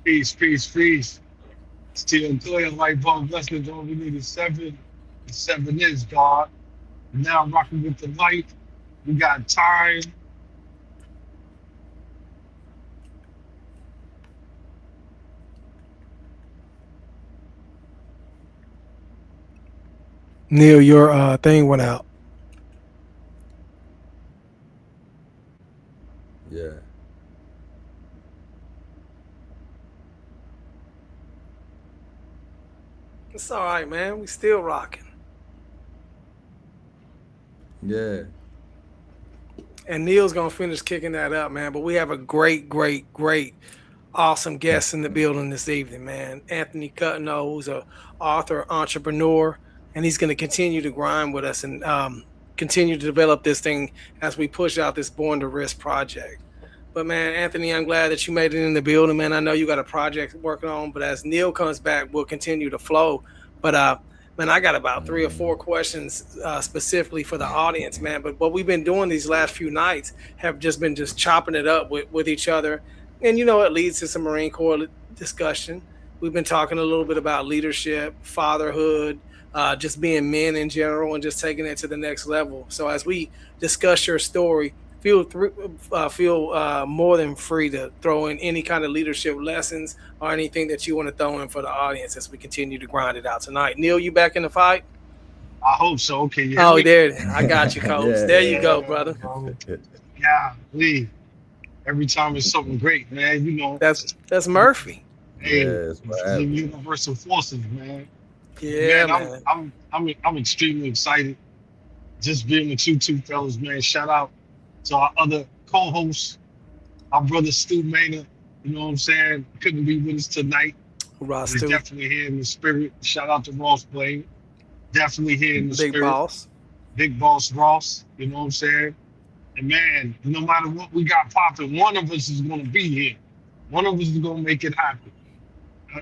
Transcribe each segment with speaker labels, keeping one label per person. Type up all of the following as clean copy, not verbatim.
Speaker 1: Peace, peace, peace. Still clear, light bulb blessings. All we need is seven. And seven is God. Now rocking with the light. We got time.
Speaker 2: Neil, your thing went out.
Speaker 3: Yeah,
Speaker 2: It's all right, man. We still rocking.
Speaker 3: yeah.
Speaker 2: And Neil's gonna finish kicking that up, man. But we have a great, awesome guest in the building this evening, man. Anthony Cutno, who's a author, entrepreneur, and he's gonna continue to grind with us and continue to develop this thing as we push out this Born to Risk project. But man, Anthony, I'm glad that you made it in the building, man. I know you got a project working on, but as Neil comes back, we'll continue to flow. But man, I got about three or four questions specifically for the audience, man. But what we've been doing these last few nights have just been just chopping it up with each other, and it leads to some Marine Corps discussion. We've been talking a little bit about leadership, fatherhood, just being men in general, and just taking it to the next level. So as we discuss your story, feel more than free to throw in any kind of leadership lessons or anything that you want to throw in for the audience as we continue to grind it out tonight. Neil, you back in the fight?
Speaker 1: I hope so. Can you hear
Speaker 2: Oh,
Speaker 1: me?
Speaker 2: there, I got you, coach.
Speaker 3: Yeah,
Speaker 2: There you
Speaker 3: yeah.
Speaker 2: go,
Speaker 1: Yeah,
Speaker 2: brother.
Speaker 1: bro. Yeah, Lee. Every time it's something great, man.
Speaker 2: That's Murphy.
Speaker 1: Hey,
Speaker 3: Yeah, it's what
Speaker 1: the
Speaker 3: happened.
Speaker 1: universal forces, man.
Speaker 2: Yeah,
Speaker 1: Man, I'm
Speaker 2: man.
Speaker 1: I'm I'm extremely excited just being with you two fellas, man. Shout out to our other co-hosts, our brother Stu Maynard. You know what I'm saying? Couldn't be with us tonight, but
Speaker 2: Ross
Speaker 1: he's
Speaker 2: too.
Speaker 1: definitely here in the spirit. Shout out to Ross Blaine. Definitely here in the
Speaker 2: Big
Speaker 1: spirit.
Speaker 2: boss.
Speaker 1: Big boss Ross. You know what I'm saying? And man, no matter what we got popping, one of us is gonna be here. One of us is gonna make it happen.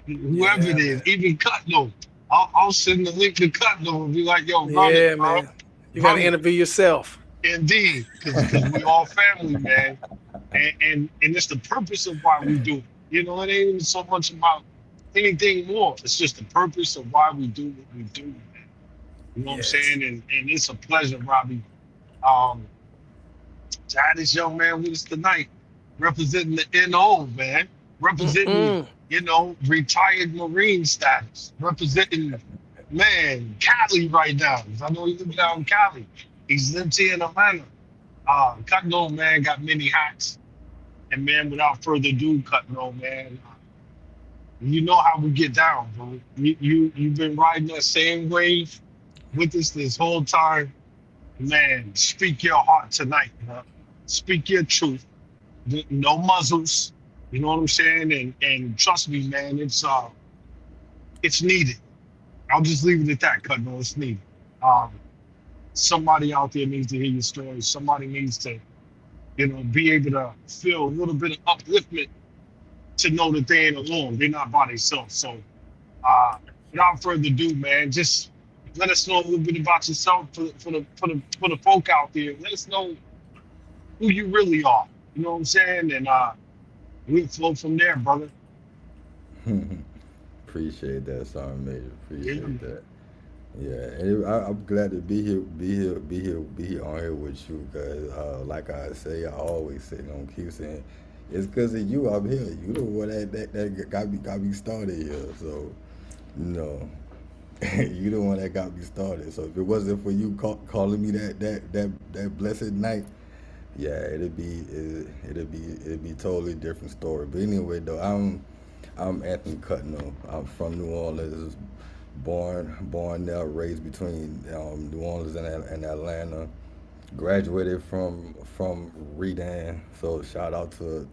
Speaker 1: Whoever
Speaker 2: Yeah,
Speaker 1: it
Speaker 2: man.
Speaker 1: is, even Cutno. I'll send the link to Cutno and be like, yo, run it,
Speaker 2: Yeah,
Speaker 1: bro.
Speaker 2: man. You got to
Speaker 1: Run it.
Speaker 2: interview yourself.
Speaker 1: Indeed. Cause we all family, man. And it's the purpose of why we do it. You know, it ain't even so much about anything more. It's just the purpose of why we do what we do, man. You know what I'm
Speaker 2: Yes.
Speaker 1: saying? And it's a pleasure, Robbie. Um, to have this young man with us tonight, representing the NO, man, representing,
Speaker 2: Mm-mm.
Speaker 1: retired Marine status, representing, man, Cali right now. 'Cause I know he lives down in Cali. He's lived here in Atlanta. Cutno, man, got many hats. And man, without further ado, Cutno, man, you know how we get down, bro. You've been riding that same wave with us this whole time. Man, speak your heart tonight, bro. Speak your truth. No muzzles. You know what I'm saying? And trust me, man, it's needed. I'll just leave it at that, Cutno. It's needed. Um, somebody out there needs to hear your story. Somebody needs to, be able to feel a little bit of upliftment to know that they ain't alone. They're not by themselves. So, uh, without further ado, man, just let us know a little bit about yourself for the folk out there. Let us know who you really are. You know what I'm saying? And we'll flow from there, brother.
Speaker 3: Appreciate that, Sergeant Major.
Speaker 1: Yeah,
Speaker 3: Appreciate
Speaker 1: man.
Speaker 3: that. Yeah, and I'm glad to be here on here with you, guys. Like I say, I always say, don't keep saying, it's because of you I'm here. You the one that got me started here. So, you know, you the one that got me started. So if it wasn't for you calling me that blessed night, yeah, it'd be totally different story. But anyway, though, I'm Anthony Cutno. I'm from New Orleans, born there, raised between New Orleans and Atlanta. Graduated from Redan, so shout out to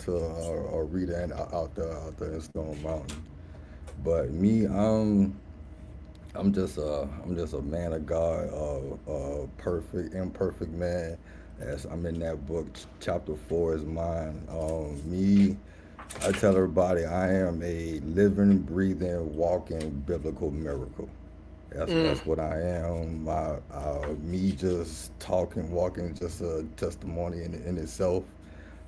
Speaker 3: our Redan out there in Stone Mountain. But me, I'm just a man of God, perfect imperfect man. As I'm in that book, chapter 4 is mine. Me, I tell everybody I am a living, breathing, walking biblical miracle. That's
Speaker 2: Mm.
Speaker 3: that's what I am. Me just talking, walking, just a testimony in itself.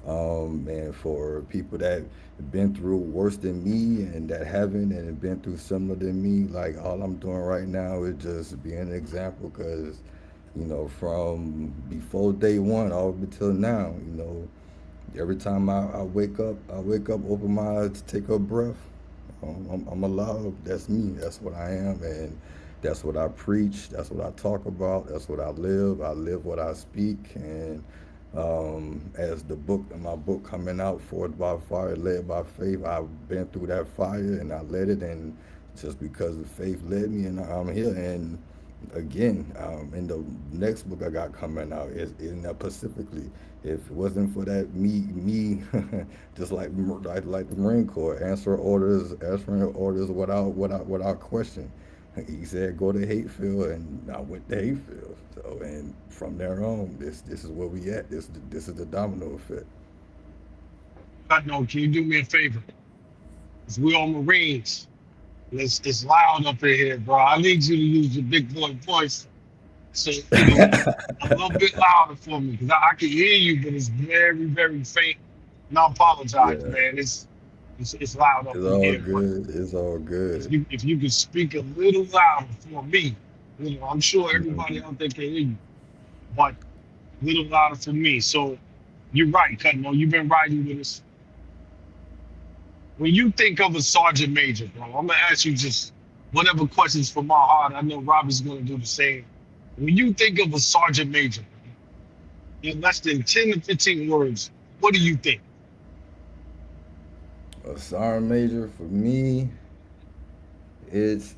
Speaker 3: And for people that have been through worse than me and that haven't and have been through similar than me, like all I'm doing right now is just being an example because, from before day one all up until now, every time I wake up, open my eyes, take a breath. I'm alive. That's me. That's what I am, and that's what I preach. That's what I talk about. That's what I live. I live what I speak. And as my book coming out, forth by fire, led by faith, I've been through that fire and I led it, and just because the faith led me, and I'm here. And again, in the next book I got coming out is in specifically. If it wasn't for that me, just like the Marine Corps, answering orders without question. He said go to Hatefield, and I went to Hatefield. So, and from there on, this is where we at. This is the domino effect.
Speaker 1: Cutno, can you do me a favor? It's we all Marines. It's loud up in here, bro. I need you to use your big boy voice. So, a little bit louder for me because I can hear you, but it's very, very faint. And I apologize,
Speaker 3: Yeah,
Speaker 1: man. It's loud up
Speaker 3: it's
Speaker 1: in
Speaker 3: all
Speaker 1: here. But
Speaker 3: good. It's all good.
Speaker 1: if you could speak a little louder for me, I'm sure everybody
Speaker 3: Mhm.
Speaker 1: out there can hear you, but a little louder for me. So you're right, Cutno. You've been riding with us. When you think of a sergeant major, bro, I'm gonna ask you just whatever questions from my heart. I know Robert's gonna do the same. When you think of a sergeant major, in less than 10 to 15 words, what do you think?
Speaker 3: A sergeant major for me, it's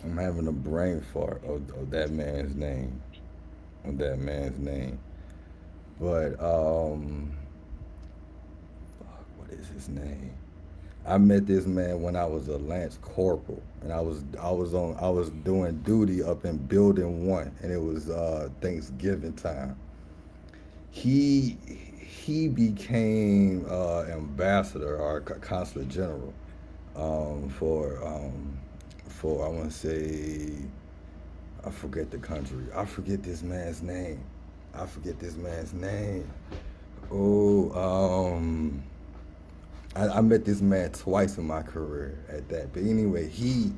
Speaker 3: I'm having a brain fart of that man's name, of that man's name. But fuck, what is his name? I met this man when I was a Lance Corporal, and I was doing duty up in Building One, and it was Thanksgiving time. He he became ambassador or consulate general um, for um, for I want to say I forget the country. I forget this man's name. I forget this man's name. Oh, I met this man twice in my career at that. But anyway, he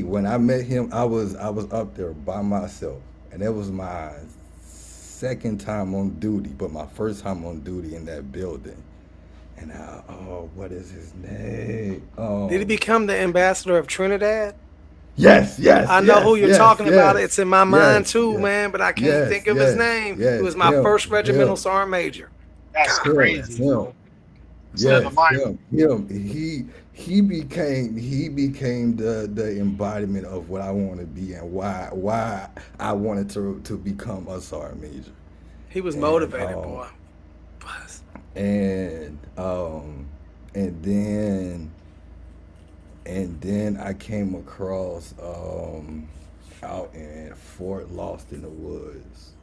Speaker 3: when I met him, I was up there by myself, and it was my second time on duty, but my first time on duty in that building. And what is his name?
Speaker 2: Did he become the ambassador of Trinidad?
Speaker 3: Yes, yes,
Speaker 2: I know who
Speaker 3: yes,
Speaker 2: you're
Speaker 3: yes,
Speaker 2: talking about.
Speaker 3: yes,
Speaker 2: It's in my mind
Speaker 3: yes,
Speaker 2: too,
Speaker 3: yes,
Speaker 2: man, but I can't
Speaker 3: yes,
Speaker 2: think of his
Speaker 3: yes,
Speaker 2: name. He
Speaker 3: yes.
Speaker 2: was my first regimental
Speaker 3: Him,
Speaker 2: sergeant major.
Speaker 1: That's
Speaker 2: God
Speaker 3: him,
Speaker 2: bless
Speaker 1: crazy,
Speaker 2: him.
Speaker 3: him.
Speaker 1: bro. It's in the
Speaker 3: Yes,
Speaker 1: Bible.
Speaker 3: him. He became the embodiment of what I want to be and why I wanted to become a sergeant major.
Speaker 2: He was
Speaker 3: And
Speaker 2: motivated, boy. Bless.
Speaker 3: and and then I came across out in Fort Lost in the Woods.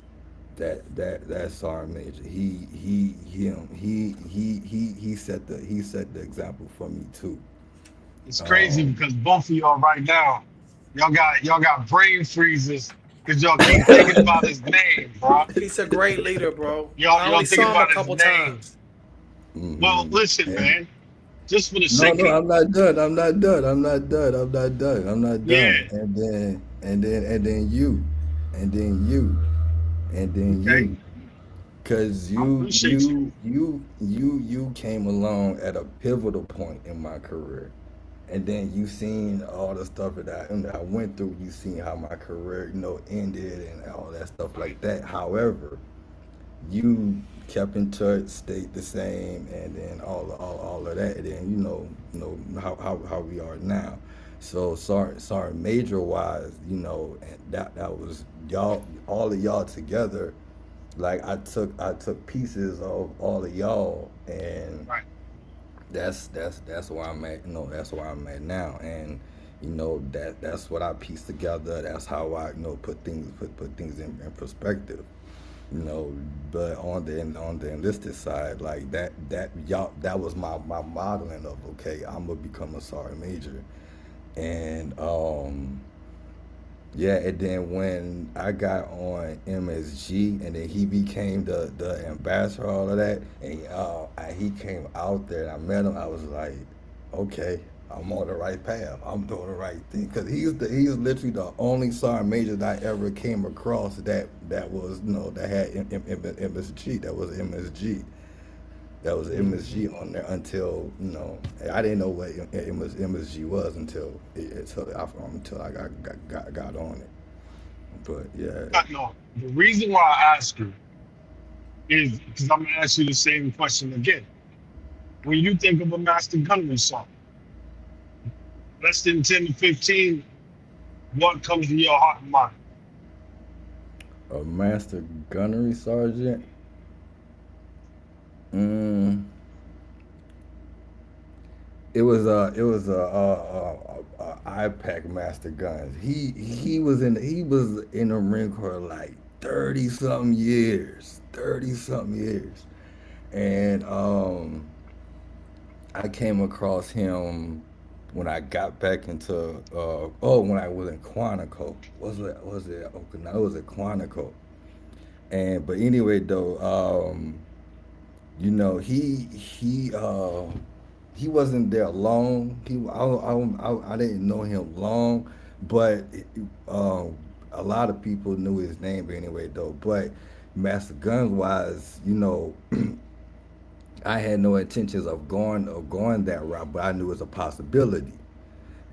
Speaker 3: That sergeant major. He set the example for me too.
Speaker 1: It's crazy
Speaker 3: Um,
Speaker 1: because both of y'all right now, y'all got brain freezes because y'all keep thinking about his name, bro.
Speaker 2: He's a great leader, bro. I
Speaker 1: Y'all
Speaker 2: only
Speaker 1: thinking
Speaker 2: saw him a
Speaker 1: about his
Speaker 2: couple
Speaker 1: name.
Speaker 2: times.
Speaker 1: Well,
Speaker 3: mhm.
Speaker 1: listen,
Speaker 3: And
Speaker 1: man. Just for the
Speaker 3: no,
Speaker 1: sake
Speaker 3: no,
Speaker 1: of
Speaker 3: I'm not done. I'm not done. I'm not done. I'm not done. I'm not
Speaker 1: yeah,
Speaker 3: done. And then you, and then you, and then
Speaker 1: okay.
Speaker 3: you. Cause
Speaker 1: I appreciate you.
Speaker 3: you came along at a pivotal point in my career, and then you seen all the stuff that I went through. You seen how my career, ended and all that stuff like that. However, you kept in touch, stayed the same, and then all of that. And then how we are now. So sorry, major wise, and that was y'all, all of y'all together. Like I took pieces of all of y'all, and
Speaker 1: Right.
Speaker 3: that's where I'm at. That's where I'm at now, and that's what I pieced together. That's how I put things in perspective. you know. But on the enlisted side, like that y'all, that was my modeling of, okay, I'm gonna become a sergeant major, and Yeah, and then when I got on MSG, and then he became the ambassador, all of that, and he came out there, and I met him. I was like, okay, I'm on the right path. I'm doing the right thing, because he's literally the only sergeant major that I ever came across that was that had MSG. That was MSG. That was MSG on there until I didn't know what MSG was until I got on it. But yeah.
Speaker 1: No, the reason why I ask you is because I'm gonna ask you the same question again. When you think of a Master Gunnery song, less than 10 to 15, what comes to your heart and mind?
Speaker 3: A master gunnery sergeant. Mm, it was a IPAC master guns. He was in the Marine Corps like 30 something years, and I came across him when I got back into when I was in Quantico. Was it Okinawa? It was at Quantico. And but anyway though, he wasn't there long. I didn't know him long, but um, a lot of people knew his name anyway though. But Master Guns wise, I had no intentions of going that route, but I knew it was a possibility.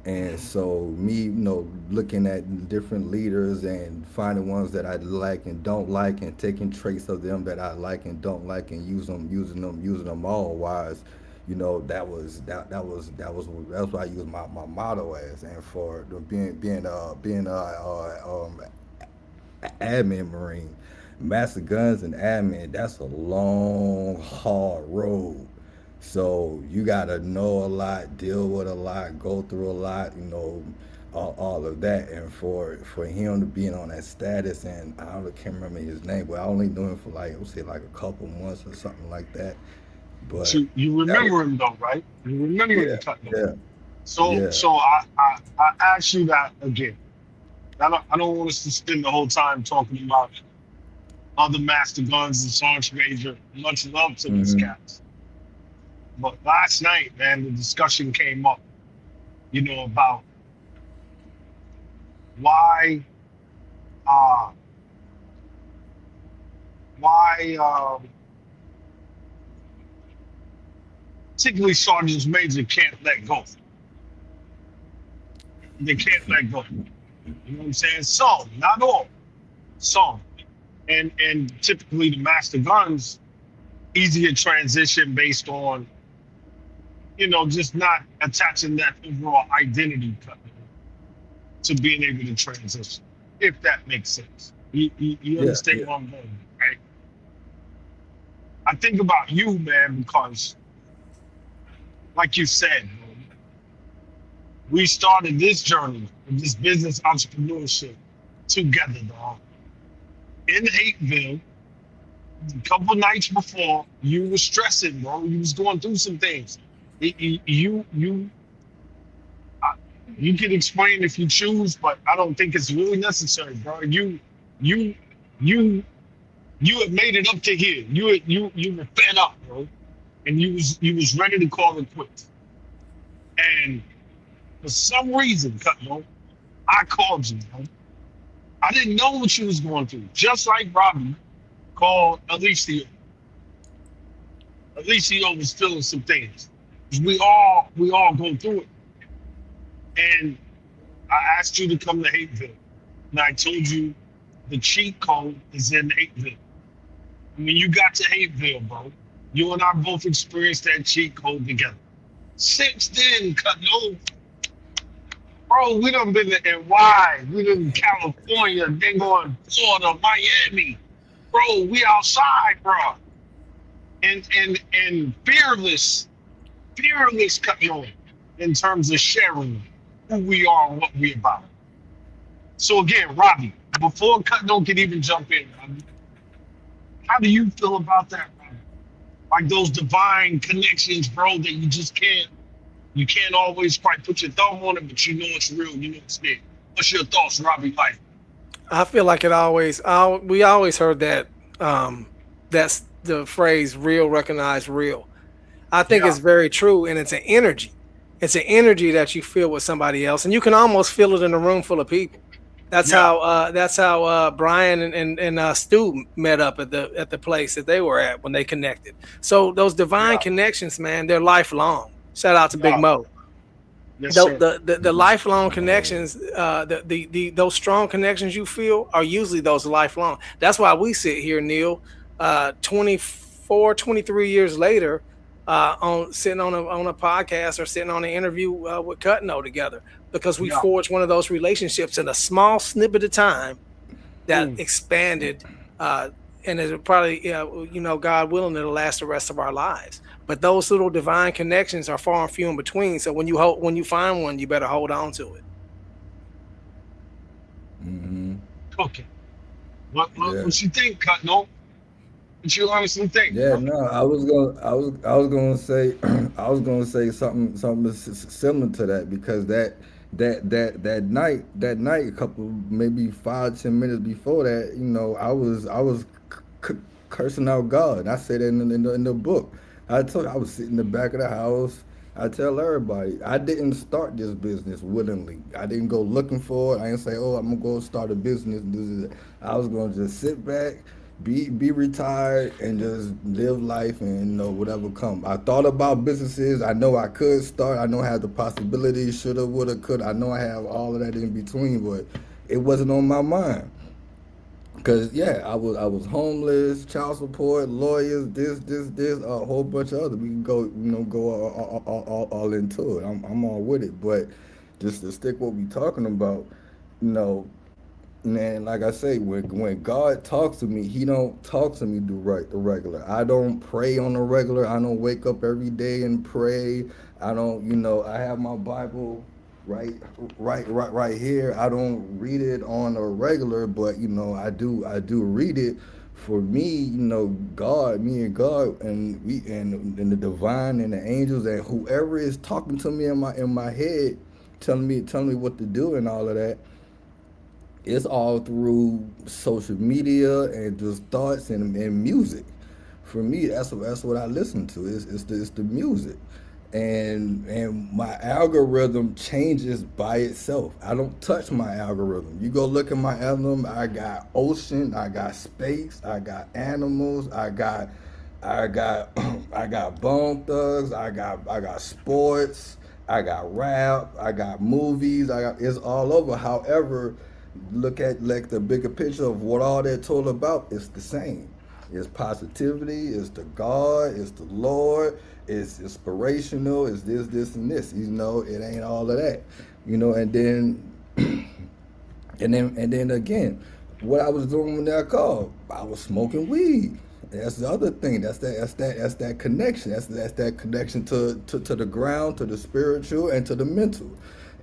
Speaker 3: And so me, looking at different leaders and finding ones that I like and don't like, and taking traits of them that I like and don't like, and using them all wise, that's what I use my motto as. And for being admin Marine, master guns and admin, that's a long, hard road. So you gotta know a lot, deal with a lot, go through a lot, all of that. And for him to be on that status, and can't remember his name, but I only knew him for like, I would say like a couple months or something like that.
Speaker 1: So
Speaker 3: But
Speaker 1: you
Speaker 3: that was
Speaker 1: remember him though, right? You remember him,
Speaker 3: yeah,
Speaker 1: Cutno.
Speaker 3: yeah,
Speaker 1: So
Speaker 3: yeah.
Speaker 1: so I ask you that again. I don't want us to spend the whole time talking about other master guns and sergeant major. Much love to these
Speaker 3: Hmm.
Speaker 1: cats. But last night, man, the discussion came up, about why uh why particularly sergeants major can't let go. They can't let go. You know what I'm saying? Some, not all, some. And typically the master guns, easier transition based on, just not attaching that overall identity to being able to transition, if that makes sense. You
Speaker 3: Yeah,
Speaker 1: understand
Speaker 3: yeah.
Speaker 1: what I'm going, right? I think about you, man, because like you said, man, we started this journey, this business entrepreneurship together, dog. In Hateville, a couple nights before, you were stressing, bro. You was going through some things. Uh, you can explain if you choose, but I don't think it's really necessary, bro. You, you, you had made it up to here. You were fed up, bro, and you was ready to call it quits. And for some reason, Cutno, I called you, bro. I didn't know what you was going through. Just like Robbie called Alicia. Alicia was feeling some things. We all go through it. And I asked you to come to Hateville. And I told you the cheat code is in Hateville. When you got to Hateville, bro, you and I both experienced that cheat code together. Since then, no, bro, we done been to NY, we done California, then going Florida, Miami. Bro, we outside, bro. And fearless, in terms of sharing who we are and what we about. So again, Robbie, before Cutno can even jump in, Robbie, how do you feel about that, Robbie? Like those divine connections, bro, that you can't always quite put your thumb on it, but you know it's real, you know it's there. What's your thoughts, Robbie Life?
Speaker 2: I feel like we always heard that that's the phrase real recognize real. I think
Speaker 1: Yeah,
Speaker 2: it's very true, and it's an energy. It's an energy that you feel with somebody else, and you can almost feel it in a room full of people.
Speaker 1: yeah,
Speaker 2: That's how Brian and Stu met up at the place that they were at when they connected. So those divine
Speaker 1: yeah,
Speaker 2: connections, man, they're lifelong. Shout out to Big
Speaker 1: yeah.
Speaker 2: Mo.
Speaker 1: Yes, sir.
Speaker 2: The lifelong connections, those strong connections you feel are usually those lifelong. That's why we sit here, Neil, 24, 23 years later, on sitting on a podcast or sitting on an interview with Cutno together, because we
Speaker 1: Yeah.
Speaker 2: forged one of those relationships in a small snippet of time that
Speaker 1: Mm.
Speaker 2: expanded, and it probably, God willing, it'll last the rest of our lives. But those little divine connections are far and few in between. So when you find one, you better hold on to it.
Speaker 3: Hmm.
Speaker 1: Okay.
Speaker 3: Yeah.
Speaker 1: What you think, Cutno? What you honestly think,
Speaker 3: Yeah,
Speaker 1: bro?
Speaker 3: no, I was gonna say, I was gonna say something similar to that, because that night, a couple, maybe 5-10 minutes before that, I was cursing out God. I said that in the book. I told you, I was sitting in the back of the house. I tell everybody, I didn't start this business willingly. I didn't go looking for it. I didn't say, oh, I'm gonna go start a business. I was gonna just sit back, be retired, and just live life, and whatever come. I thought about businesses. I know I could start. I know I had the possibilities. Shoulda, woulda, coulda. I know I have all of that in between, but it wasn't on my mind. Cause yeah, I was homeless, child support, lawyers, this, a whole bunch of other. We can go all into it. I'm all with it, but just to stick what we talking about, you know, man, like I say, when God talks to me, He don't talk to me the regular. I don't pray on the regular. I don't wake up every day and pray. I don't, I have my Bible right here. I don't read it on a regular, but I do read it. For me, God, me and God, and the divine and the angels and whoever is talking to me in my head, telling me what to do and all of that. It's all through social media and just thoughts and music. For me, that's what I listen to. It's the music, and my algorithm changes by itself. I don't touch my algorithm. You go look at my algorithm. I got ocean, I got space, I got animals, I got I got Bone Thugs, I got sports, I got rap, I got movies, it's all over. However, look at like the bigger picture of what all that told about. It's the same. It's positivity, it's the God, it's the Lord, it's inspirational, it's this, and this. It ain't all of that. And then and then again, what I was doing when that called, I was smoking weed. That's the other thing. That's that connection. That's that connection to the ground, to the spiritual, and to the mental.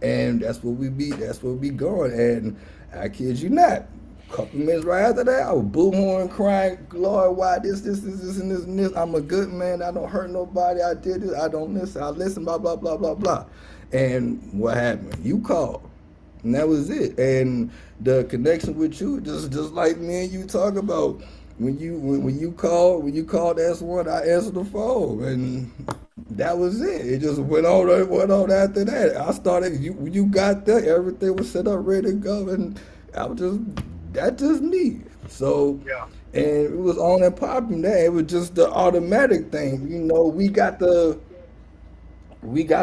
Speaker 3: And that's what we be. That's what we going. And I kid you not. A couple minutes right after that, I was boohooing, crying, Lord, why this, and this. I'm a good man. I don't hurt nobody. I did it. I don't listen. I listen. Blah blah blah blah blah. And what happened? You called. And that was it. And the connection with you, just like me and you talk about, when you called S1, I answered the phone, and that was it. It just went on after that. I started. You got there, everything was set up, ready to go, and I was that's just me. So,
Speaker 1: Yeah.
Speaker 3: and it was on and popping there. It was just the automatic thing. We got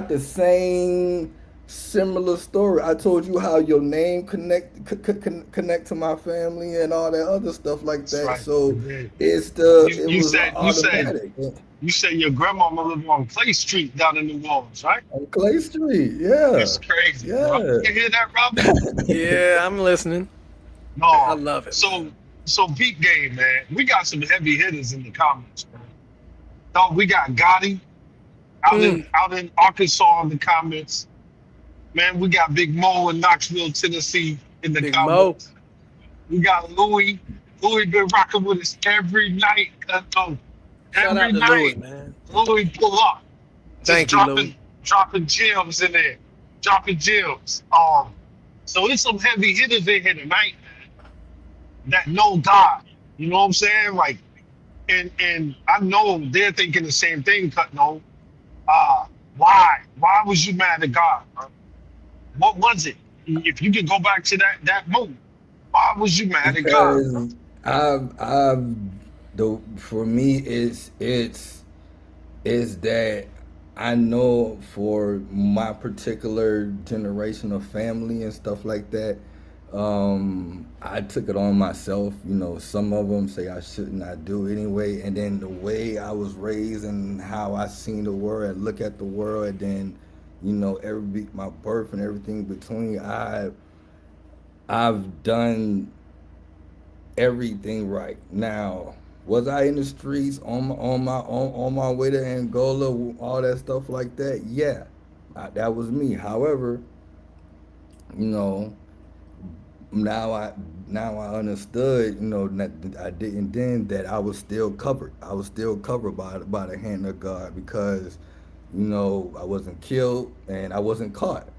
Speaker 3: the same similar story. I told you how your name connect to my family and all that other stuff like
Speaker 1: That's
Speaker 3: that.
Speaker 1: right. You
Speaker 3: So
Speaker 1: did.
Speaker 3: it
Speaker 1: You
Speaker 3: was
Speaker 1: said
Speaker 3: automatic.
Speaker 1: your grandmama lived on Clay Street down in New Orleans, right?
Speaker 3: On Clay Street, yeah,
Speaker 1: It's crazy, bro.
Speaker 3: yeah.
Speaker 1: You hear that, Robbie?
Speaker 2: Yeah, I'm listening. I
Speaker 1: No.
Speaker 2: love it,
Speaker 1: So
Speaker 2: man.
Speaker 1: so peak game, man. We got some heavy hitters in the comments, man. So we got Gotti
Speaker 2: Mm,
Speaker 1: out in Arkansas in the comments. Man, we got Big Mo in Knoxville, Tennessee in the
Speaker 2: Big Mo.
Speaker 1: comments. We got Louis. Louis been rocking with us every night.
Speaker 2: Shout
Speaker 1: Every
Speaker 2: out to Louis,
Speaker 1: night.
Speaker 2: man.
Speaker 1: Louis pull up. Just
Speaker 2: Thank you, Louis.
Speaker 1: dropping gems in there. Dropping gems. So it's some heavy hitters in here tonight that know God. You know what I'm saying? Like, and I know they're thinking the same thing, Cutno. Uh, why was you mad at God, bro? What was it? If you could go back to that moment, why was you mad at God, bro?
Speaker 3: Because I've the for me it's that I know for my particular generation of family and stuff like that, I took it on myself. You know, some of them say I should not do anyway, and then the way I was raised and how I seen the world and look at the world, and then you know my birth and everything between. I've done everything right. Now, was I in the streets on my way to Angola, all that stuff like that? Yeah, that was me. However, you know, now I now I understood, you know, that I didn't then that I was still covered. I was still covered by the hand of God because, you know, I wasn't killed and I wasn't caught.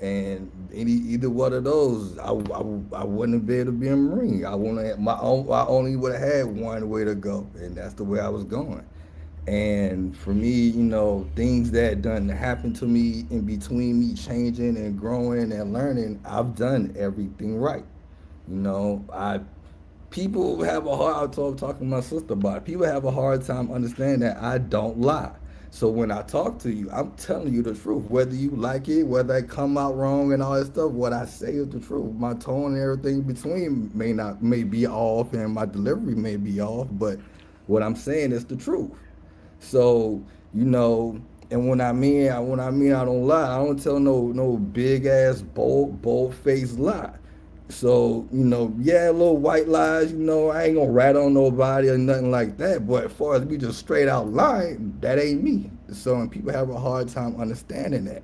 Speaker 3: And either one of those, I wouldn't have been able to be a Marine. I want to my own. I only would have had one way to go, and that's the way I was going. And for me, you know, things that done happen to me in between me changing and growing and learning, I've done everything right. You know, I people have a hard. I was talking to my sister about it. People have a hard time understanding that I don't lie. So when I talk to you, I'm telling you the truth. Whether you like it, whether I come out wrong and all that stuff, what I say is the truth. My tone and everything between may be off, and my delivery may be off, but what I'm saying is the truth. So you know, and when I mean I don't lie, I don't tell no big ass bold faced lie. So, you know, yeah, little white lies, you know, I ain't gonna rat on nobody or nothing like that. But as far as me just straight out lying, that ain't me. So, and people have a hard time understanding that.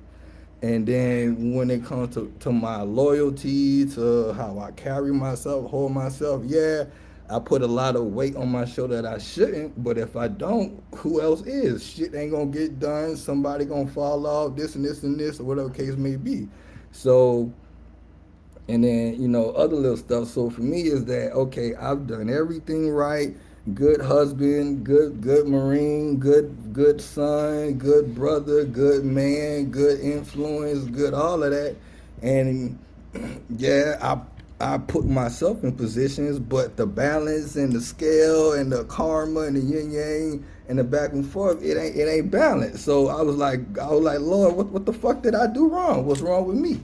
Speaker 3: And then when it comes to my loyalty, to how I carry myself, hold myself, yeah, I put a lot of weight on my shoulder that I shouldn't. But if I don't, who else is? Shit ain't gonna get done. Somebody gonna fall off, this and this and this, or whatever case may be. So, and then you know other little stuff. So for me is that okay, I've done everything right. Good husband, good Marine, good son, good brother, good man, good influence, good all of that. And yeah, I put myself in positions, but the balance and the scale and the karma and the yin yang and the back and forth, it ain't balanced. So I was like, Lord, what the fuck did I do wrong? What's wrong with me?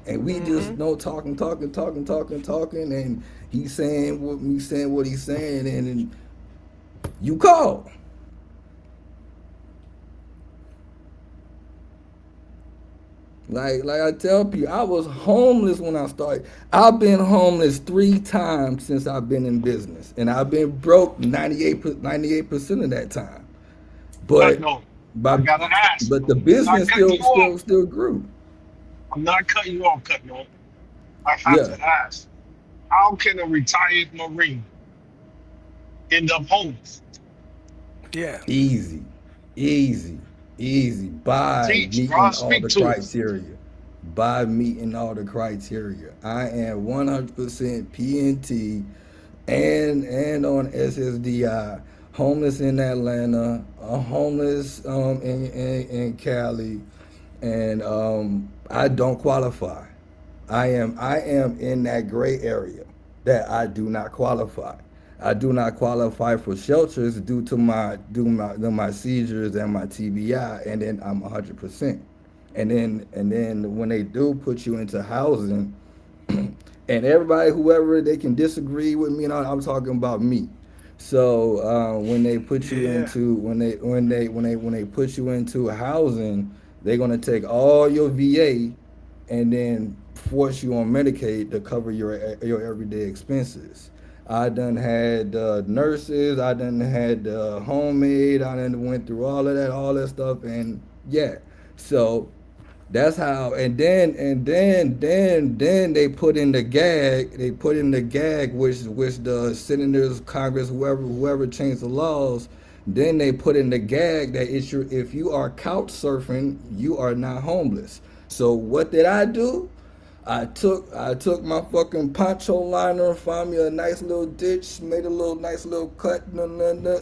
Speaker 3: And we just
Speaker 2: Mm-hmm.
Speaker 3: know talking, and he's saying what he's saying, and you call. Like I tell people, I was homeless when I started. I've been homeless 3 times since I've been in business, and I've been broke 98% of that time.
Speaker 1: Cut
Speaker 3: But
Speaker 1: no.
Speaker 3: by,
Speaker 1: I gotta ask,
Speaker 3: but
Speaker 1: bro.
Speaker 3: the
Speaker 1: I'm not
Speaker 3: business
Speaker 1: cutting you off.
Speaker 3: still grew.
Speaker 1: I'm not cutting you off, cut no. I have
Speaker 3: Yeah,
Speaker 1: to ask. How can a retired Marine end up homeless?
Speaker 2: Yeah.
Speaker 3: easy, easy, easy. By
Speaker 1: Teach, bro.
Speaker 3: meeting all
Speaker 1: Speak
Speaker 3: the
Speaker 1: to us.
Speaker 3: criteria. By meeting all the criteria. I am 100% PNT and on SSDI. Homeless in Atlanta, homeless in Cali, and I don't qualify. I am in that gray area that I do not qualify. I do not qualify for shelters due to my seizures and my TBI, and then I'm 100%. And then when they do put you into housing, and everybody, whoever they can disagree with me, and I'm talking about me. So when they put you
Speaker 2: Yeah.
Speaker 3: into when they put you into housing, they're gonna take all your VA and then force you on Medicaid to cover your everyday expenses. I done had nurses, I done had homemade, I done went through all that stuff, and yeah. So that's how, and then they put in the gag. They put in the gag, which the senators, Congress, whoever changed the laws. Then they put in the gag that if you are couch surfing, you are not homeless. So what did I do? I took my fucking poncho liner, found me a nice little ditch, made a little nice little cut,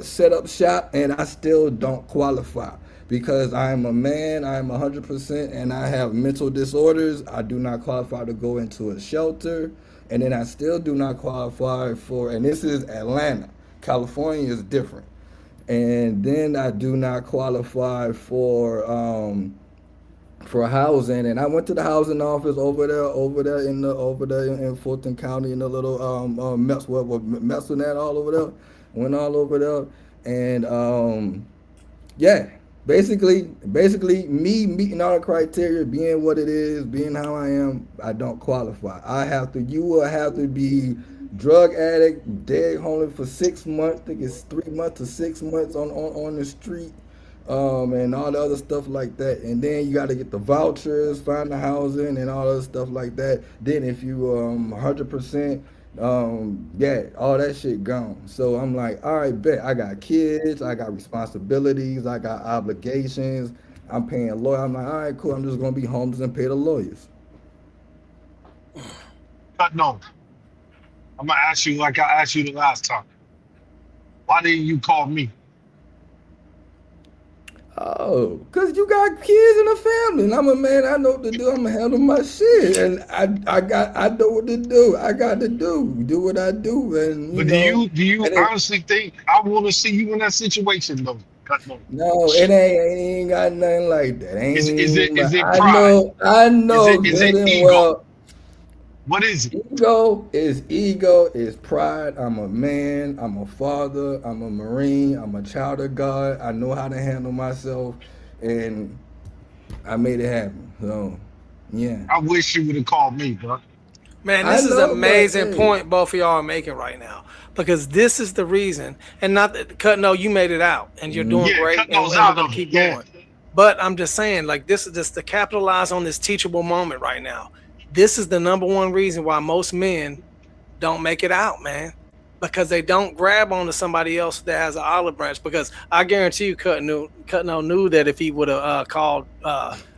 Speaker 3: set up shop, and I still don't qualify because I am a man. I am 100%, and I have mental disorders. I do not qualify to go into a shelter, and then I still do not qualify for. And this is Atlanta. California is different, and then I do not qualify for housing, and I went to the housing office over there in Fulton County in the little Messinette all over there. Went all over there, and yeah, basically me meeting all the criteria, being what it is, being how I am, I don't qualify. You will have to be drug addict, dead homeless for 6 months. I think it's 3 months to 6 months on the street, and all the other stuff like that. And then you got to get the vouchers, find the housing, and all other stuff like that. Then if you 100%, yeah, all that shit gone. So I'm like, all right, bet. I got kids, I got responsibilities, I got obligations. I'm paying a lawyer. I'm like, all right, cool. I'm just gonna be homeless and pay the lawyers.
Speaker 1: But no, I'm gonna ask you like I asked you the last time. Why didn't you call me?
Speaker 3: Oh, cause you got kids and a family, and I'm a man. I know what to do. I'm gonna handle my shit, and I know what to do. I got to do what I do, and
Speaker 1: But do you
Speaker 3: and
Speaker 1: honestly think I want to see you in that situation though? No.
Speaker 3: no, it ain't got nothing like that.
Speaker 1: Is
Speaker 3: Ain't
Speaker 1: is it
Speaker 3: even.
Speaker 1: is it
Speaker 3: I
Speaker 1: pride?
Speaker 3: know, I
Speaker 1: Is
Speaker 3: know
Speaker 1: it is
Speaker 3: good
Speaker 1: it
Speaker 3: and
Speaker 1: ego?
Speaker 3: well.
Speaker 1: What is it?
Speaker 3: Ego is pride. I'm a man. I'm a father. I'm a Marine. I'm a child of God. I know how to handle myself, and I made it happen. So, yeah.
Speaker 1: I wish you would have called me, bro.
Speaker 2: Man,
Speaker 3: I
Speaker 2: this is an
Speaker 3: know, but
Speaker 2: amazing
Speaker 3: hey,
Speaker 2: point both of y'all are making right now because this is the reason, and not that Cutno, you made it out and you're doing
Speaker 1: Yeah,
Speaker 2: great,
Speaker 1: cut
Speaker 2: and
Speaker 1: those
Speaker 2: we're
Speaker 1: out
Speaker 2: gonna
Speaker 1: of it.
Speaker 2: keep
Speaker 1: Yeah.
Speaker 2: going. But I'm just saying, like this is just to capitalize on this teachable moment right now. This is the number one reason why most men don't make it out, man, because they don't grab onto somebody else that has an olive branch. Because I guarantee you, Cutno knew that if he would have called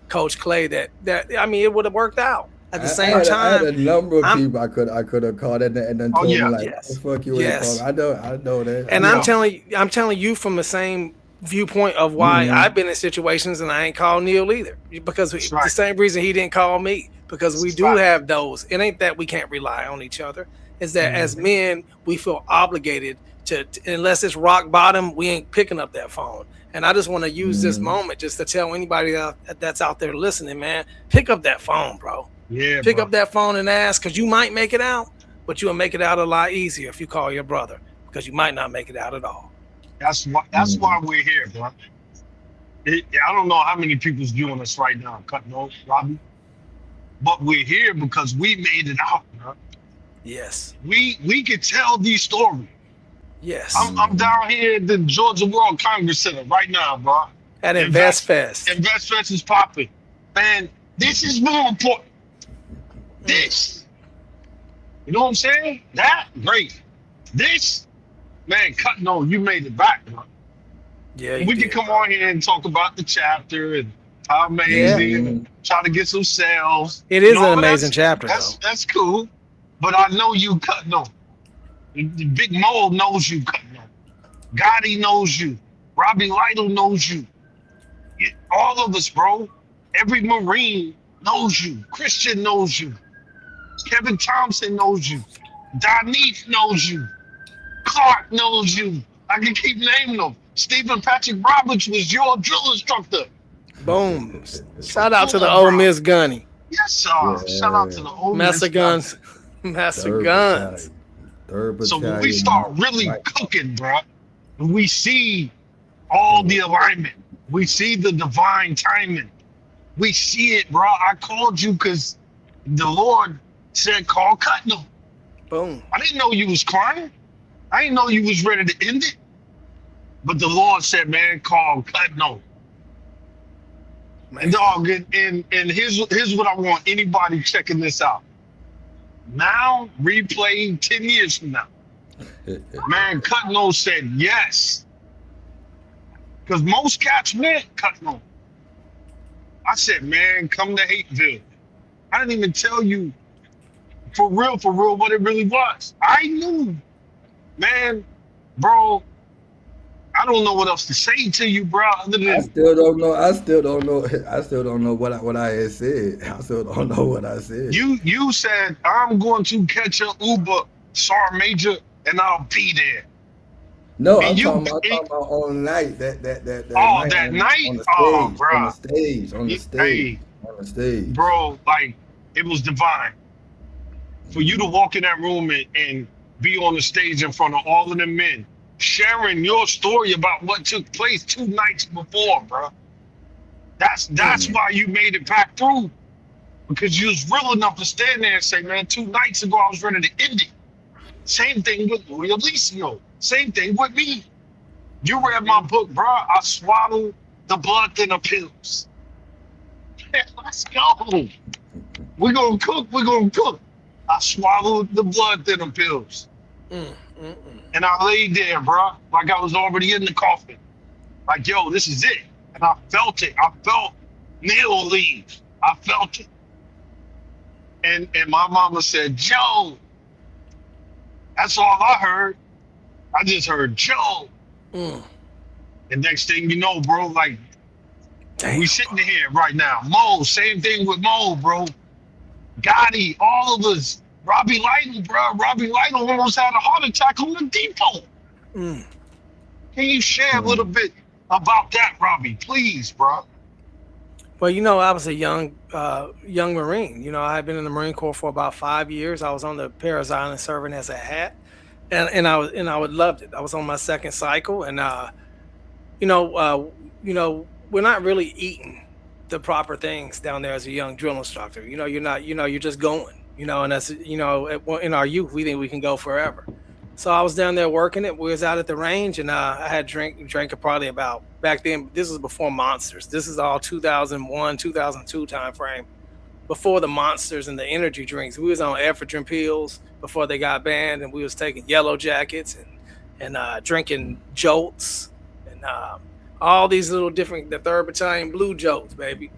Speaker 2: Coach Clay, that I mean, it would have worked out. At the
Speaker 3: I
Speaker 2: same
Speaker 3: had I had
Speaker 2: time,
Speaker 3: a number of
Speaker 2: I'm
Speaker 3: people I could have called and then
Speaker 1: Oh
Speaker 3: told me
Speaker 1: yeah.
Speaker 3: like, why the
Speaker 2: yes,
Speaker 3: fuck you ain't called?
Speaker 2: yes.
Speaker 3: I know that. I
Speaker 2: And
Speaker 3: know.
Speaker 2: I'm telling you from the same viewpoint of why I've
Speaker 3: Mm-hmm.
Speaker 2: been in situations and I ain't called Neil either. Because
Speaker 1: That's
Speaker 2: the
Speaker 1: right.
Speaker 2: same reason he didn't call me, because we
Speaker 1: That's
Speaker 2: do
Speaker 1: fact.
Speaker 2: have those. It ain't that we can't rely on each other. It's that as
Speaker 1: Mhm.
Speaker 2: men, we feel obligated to unless it's rock bottom, we ain't picking up that phone. And I just want to use this
Speaker 3: Mm-hmm.
Speaker 2: moment just to tell anybody that's out there listening, man, pick up that phone, bro.
Speaker 1: Yeah,
Speaker 2: Pick
Speaker 1: bro.
Speaker 2: up that phone and ask, because you might make it out, but you'll make it out a lot easier if you call your brother, because you might not make it out at all.
Speaker 1: That's why we're here, bro. I don't know how many people's viewing us right now, cutting off, Robbie. But we're here because we made it out, bro.
Speaker 2: Yes.
Speaker 1: We could tell these stories.
Speaker 2: Yes.
Speaker 1: I'm
Speaker 3: Mm-hmm.
Speaker 1: down here at the Georgia World Congress Center right now, bro.
Speaker 2: At Invest
Speaker 1: Invest
Speaker 2: Fest.
Speaker 1: InvestFest is popping. Man, this is more important.
Speaker 2: Mm.
Speaker 1: This. You know what I'm saying? That great. This, man, Cutno, you made it back, bro.
Speaker 2: Yeah,
Speaker 1: And
Speaker 2: you
Speaker 1: we can
Speaker 2: did,
Speaker 1: come
Speaker 2: bro.
Speaker 1: on here and talk about the chapter and how
Speaker 2: Yeah.
Speaker 1: amazing and try to get some sales.
Speaker 2: It
Speaker 1: You
Speaker 2: is
Speaker 1: know,
Speaker 2: an
Speaker 1: but
Speaker 2: amazing chapter,
Speaker 1: that's
Speaker 2: though.
Speaker 1: that's cool. But I know you Cutno. The Big Mo knows you Cutno. Gotti knows you. Robbie Lytle knows you. All of us, bro. Every Marine knows you. Christian knows you. Kevin Thompson knows you. Donith knows you. Clark knows you. I can keep naming them. Stephen Patrick Roberts was your drill instructor.
Speaker 2: Boom.
Speaker 1: So
Speaker 2: Shout out to
Speaker 1: come
Speaker 2: the
Speaker 1: on,
Speaker 2: Ole
Speaker 1: bro.
Speaker 2: Miss Gunny.
Speaker 1: Yes, sir. Shout out to
Speaker 3: Yeah.
Speaker 1: the old
Speaker 2: Master
Speaker 1: Miss guy.
Speaker 2: Guns. Master
Speaker 3: Third
Speaker 2: Guns.
Speaker 3: battalion. Third
Speaker 1: So when we
Speaker 3: battalion.
Speaker 1: start really
Speaker 3: Right.
Speaker 1: cooking, bro, when we see all the alignment, we see the divine timing, we see it, bro. I called you because the Lord said, call Cutno.
Speaker 2: Boom.
Speaker 1: I didn't know you was crying. I didn't know you was ready to end it. But the Lord said, man, call Cutno.
Speaker 2: Man.
Speaker 1: And dog, and here's what I want anybody checking this out. Now, replay 10 years from now. Man, Cutno said yes. Because most cats went Cutno. I said, man, come to Hateville. I didn't even tell you for real, what it really was. I knew, man, bro. I don't know what else to say to you, bro, other
Speaker 3: I
Speaker 1: than
Speaker 3: still don't know. I still don't know. I still don't know what I had said. I still don't know what I said.
Speaker 1: you said I'm going to catch an Uber, Sergeant Major, and I'll be there.
Speaker 3: No,
Speaker 1: And you,
Speaker 3: I'm talking about on night that
Speaker 1: oh,
Speaker 3: night
Speaker 1: that night,
Speaker 3: on the
Speaker 1: oh,
Speaker 3: stage, on the
Speaker 1: bro,
Speaker 3: stage, on the stage,
Speaker 1: hey,
Speaker 3: on the stage.
Speaker 1: bro, like it was divine for you to walk in that room and be on the stage in front of all of the men, sharing your story about what took place 2 nights before, bro. That's
Speaker 3: Mm.
Speaker 1: why you made it back through because you was real enough to stand there and say, man, 2 nights ago I was ready to end it. Same thing with Louis Alicio. Same thing with me. You read my book, bro. I swallowed the blood thinner pills. Let's go. We're gonna cook. We're gonna cook. I swallowed the blood thinner pills.
Speaker 2: Mm, mm, mm.
Speaker 1: And I laid there, bro, like I was already in the coffin. Like, yo, this is it. And I felt it. I felt Neil leave. I felt it. And my mama said, Joe. That's all I heard. I just heard Joe.
Speaker 2: Mm.
Speaker 1: And next thing you know, bro, like
Speaker 2: Damn.
Speaker 1: we sitting here right now. Mo, same thing with Mo, bro. Gotti, all of us. Robbie Lytle, bro. Robbie Lytle almost had a heart attack on the depot.
Speaker 2: Mm.
Speaker 1: Can you share a little
Speaker 3: Mm.
Speaker 1: bit about that, Robbie? Please, bro.
Speaker 2: Well, I was a young Marine. I had been in the Marine Corps for about 5 years. I was on the Paris Island serving as a hat, and I would loved it. I was on my second cycle, and you know, uh, we're not really eating the proper things down there as a young drill instructor. You're not. You're just going. And that's in our youth, we think we can go forever. So I was down there working it. We was out at the range, and I had drank probably about back then. This was before Monsters. This is all 2001, 2002 time frame. Before the Monsters and the energy drinks, we was on ephedrine pills before they got banned, and we was taking yellow jackets and drinking jolts and all these little different the third battalion blue jolts, baby.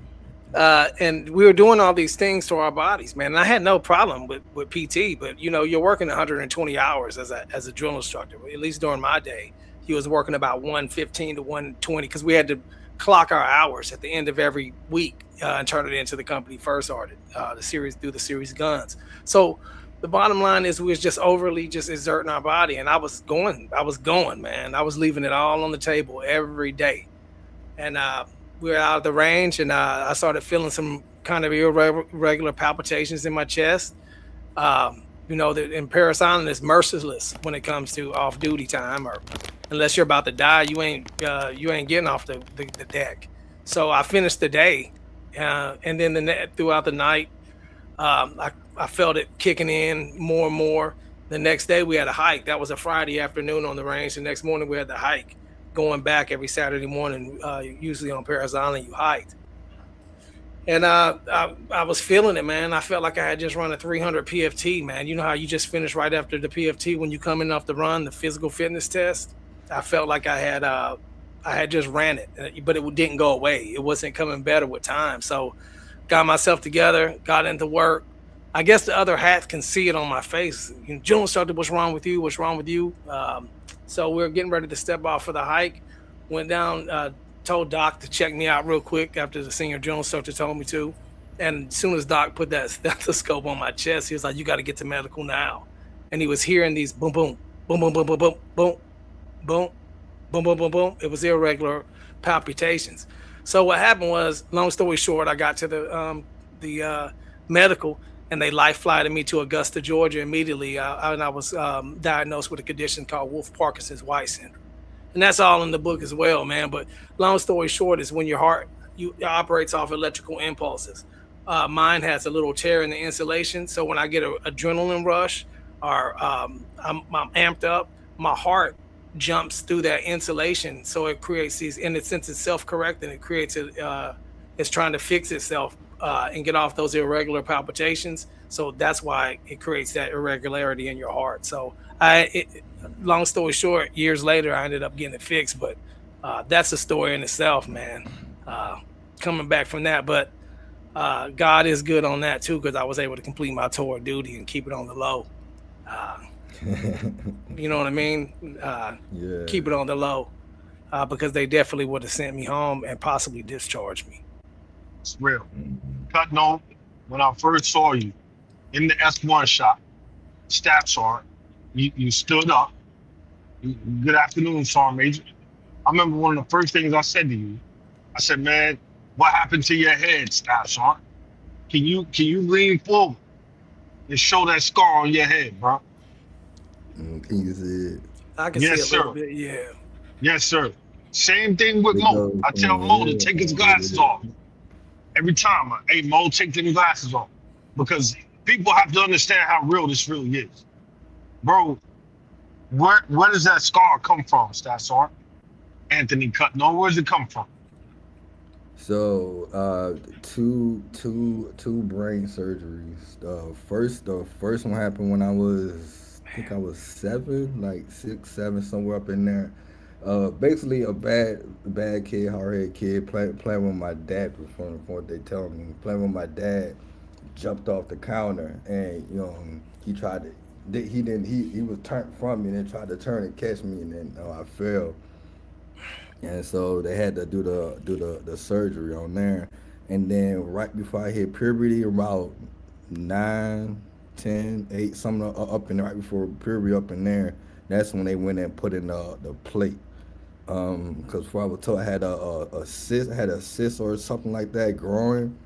Speaker 2: And we were doing all these things to our bodies, man. And I had no problem with PT, but you're working 120 hours as a drill instructor. At least during my day, he was working about 115 to 120 because we had to clock our hours at the end of every week and turn it into the company first audit, the series guns. So the bottom line is we was just overly just exerting our body, and I was going, man. I was leaving it all on the table every day, and we were out of the range, and I started feeling some kind of irregular palpitations in my chest. That in Paris Island is merciless when it comes to off duty time, or unless you're about to die, you ain't getting off the deck. So I finished the day, and then throughout the night, I felt it kicking in more and more. The next day we had a hike. That was a Friday afternoon on the range. The next morning we had the hike going back every Saturday morning. Usually on Paris Island, you hiked. And I was feeling it, man. I felt like I had just run a 300 PFT, man. You know how you just finish right after the PFT when you come in off the run, the physical fitness test? I felt like I had just ran it, but it didn't go away. It wasn't coming better with time. So got myself together, got into work. I guess the other hats can see it on my face. General instructor, what's wrong with you? What's wrong with you? So we are getting ready to step off for the hike. Went down, told Doc to check me out real quick after the senior general instructor told me to. And as soon as Doc put that stethoscope on my chest, he was like, "You got to get to medical now." And he was hearing these boom, boom, boom, boom, boom, boom, boom, boom, boom, boom, boom, boom, boom. It was irregular palpitations. So what happened was, long story short, I got to the medical, and they life flighted me to Augusta, Georgia immediately. And I was diagnosed with a condition called Wolff-Parkinson's White syndrome. And that's all in the book as well, man. But long story short is when your heart operates off electrical impulses. Mine has a little tear in the insulation. So when I get an adrenaline rush or I'm amped up, my heart jumps through that insulation. So it creates these, and since it's self-correcting, it creates it's trying to fix itself and get off those irregular palpitations. So that's why it creates that irregularity in your heart. So long story short, years later, I ended up getting it fixed. But that's a story in itself, man. Coming back from that, but God is good on that too, because I was able to complete my tour of duty and keep it on the low. Uh, you know what I mean? Uh,
Speaker 3: Yeah.
Speaker 2: keep it on the low, because they definitely would have sent me home and possibly discharged me.
Speaker 1: It's real.
Speaker 3: Mhm.
Speaker 1: Cutno, when I first saw you in the S1 shop, staff sergeant, you stood up. Good afternoon, Sergeant Major. I remember one of the first things I said to you. I said, man, what happened to your head, staff sergeant? Can you lean forward and show that scar on your head, bro?
Speaker 3: Can you see it?
Speaker 2: I can see
Speaker 1: Yes,
Speaker 2: a little
Speaker 1: sir.
Speaker 2: bit. Yeah.
Speaker 1: Yes, sir. Same thing with
Speaker 3: It
Speaker 1: Mo.
Speaker 3: goes
Speaker 1: I tell
Speaker 3: from
Speaker 1: Mo to
Speaker 3: here
Speaker 1: take his
Speaker 3: all the way
Speaker 1: glasses
Speaker 3: to
Speaker 1: off every time. Hey, Mo, take them glasses off because people have to understand how real this really is, bro. Where does that scar come from, Staff Sergeant? Anthony Cutno, where does it come from?
Speaker 3: So, two brain surgeries. The first one happened when I was, I think I was seven, like 6, 7, somewhere up in there. Basically a bad kid, hard head kid, playing with my dad. From what they tell me, playing with my dad, jumped off the counter, and he tried to. He didn't. He was turned from me and then tried to turn and catch me, and then I fell, and so they had to do the surgery on there. And then right before I hit puberty, about 9, 10, 8, something up in there, right before puberty up in there, that's when they went and put in the plate. Because before I was told I had a cyst or something like that growing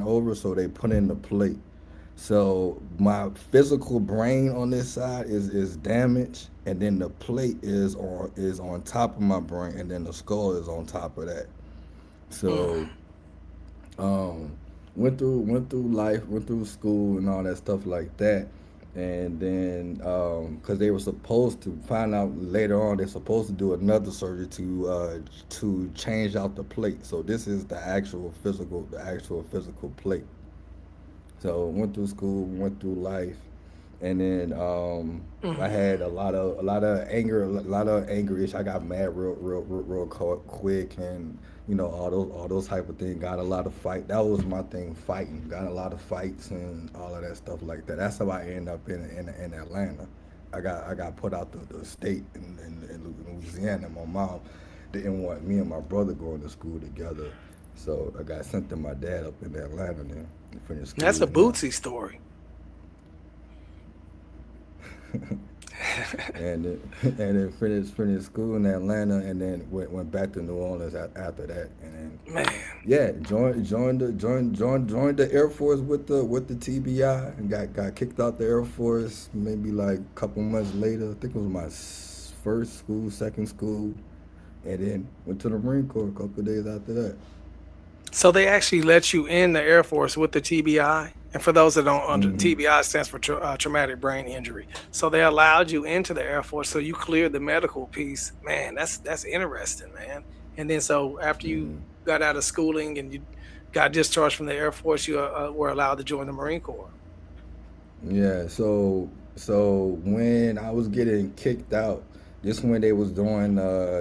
Speaker 3: over, so they put in the plate. So my physical brain on this side is damaged, and then the plate is on top of my brain, and then the skull is on top of that.
Speaker 2: Mm.
Speaker 3: So um, went through life, went through school and all that stuff like that, and then because they were supposed to find out later on, they're supposed to do another surgery to change out the plate. So this is the actual physical plate. So went through school, went through life, and then I
Speaker 2: Mm.
Speaker 3: had a lot of anger issues. I got mad real quick, and all those type of things. Got a lot of fight. That was my thing, fighting. Got a lot of fights and all of that stuff like that. That's how I ended up in Atlanta. I got put out the state in Louisiana. My mom didn't want me and my brother going to school together, so I got sent to my dad up in Atlanta then and finished
Speaker 2: That's
Speaker 3: school
Speaker 2: a
Speaker 3: with him.
Speaker 2: Bootsy story.
Speaker 3: And then finished school in Atlanta, and then went back to New Orleans after that, and then
Speaker 2: Man,
Speaker 3: yeah, joined the Air Force with the TBI, and got kicked out the Air Force maybe like a couple months later. I think it was my first school, second school, and then went to the Marine Corps a couple of days after that.
Speaker 2: so they actually let you in the Air Force with the TBI. And for those that don't under
Speaker 3: Hmm.
Speaker 2: TBI stands for traumatic brain injury. So they allowed you into the Air Force, so you cleared the medical piece. Man, that's interesting, man. And then so after you
Speaker 3: Hmm.
Speaker 2: got out of schooling and you got discharged from the Air Force, you were allowed to join the Marine Corps.
Speaker 3: Yeah, so when I was getting kicked out, this when they was doing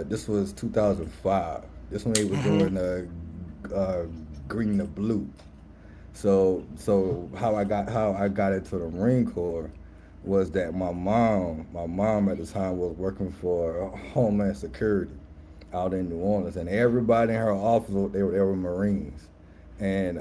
Speaker 3: this was 2005. This when they was
Speaker 2: Hmm.
Speaker 3: doing uh green to blue. So how I got into the Marine Corps was that my mom at the time was working for Homeland Security out in New Orleans, and everybody in her office they were Marines, and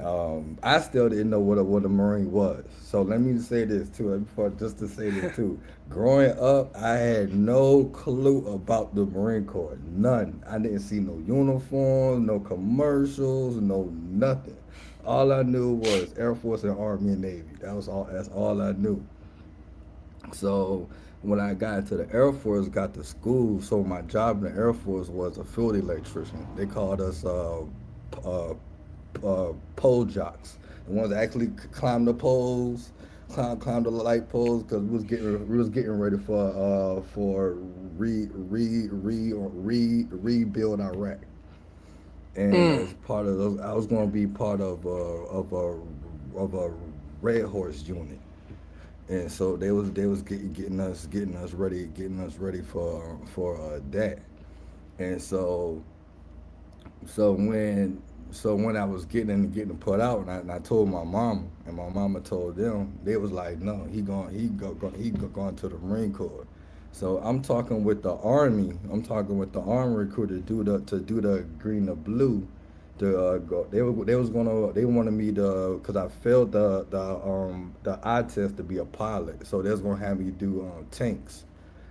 Speaker 3: I still didn't know what a Marine was. So let me say this too, before just to say this too. Growing up, I had no clue about the Marine Corps, none. I didn't see no uniforms, no commercials, no nothing. All I knew was Air Force and Army and Navy. That was all. That's all I knew. So when I got into the Air Force, got to school, so my job in the Air Force was a field electrician. They called us uh, pole jocks, the ones that actually climb the poles, climb the light poles, because we was getting ready for rebuild Iraq. And
Speaker 2: Mm.
Speaker 3: as part of those, I was going to be part of a Red Horse unit, and so they was getting us ready for that. And so So when when I was getting put out, and I told my mama, and my mama told them, they was like, no, he going to the Marine Corps. So I'm talking with the army. I'm talking with the army recruiter to do the green the blue. To go, they wanted me to, cause I failed the eye test to be a pilot. So they was gonna have me do tanks.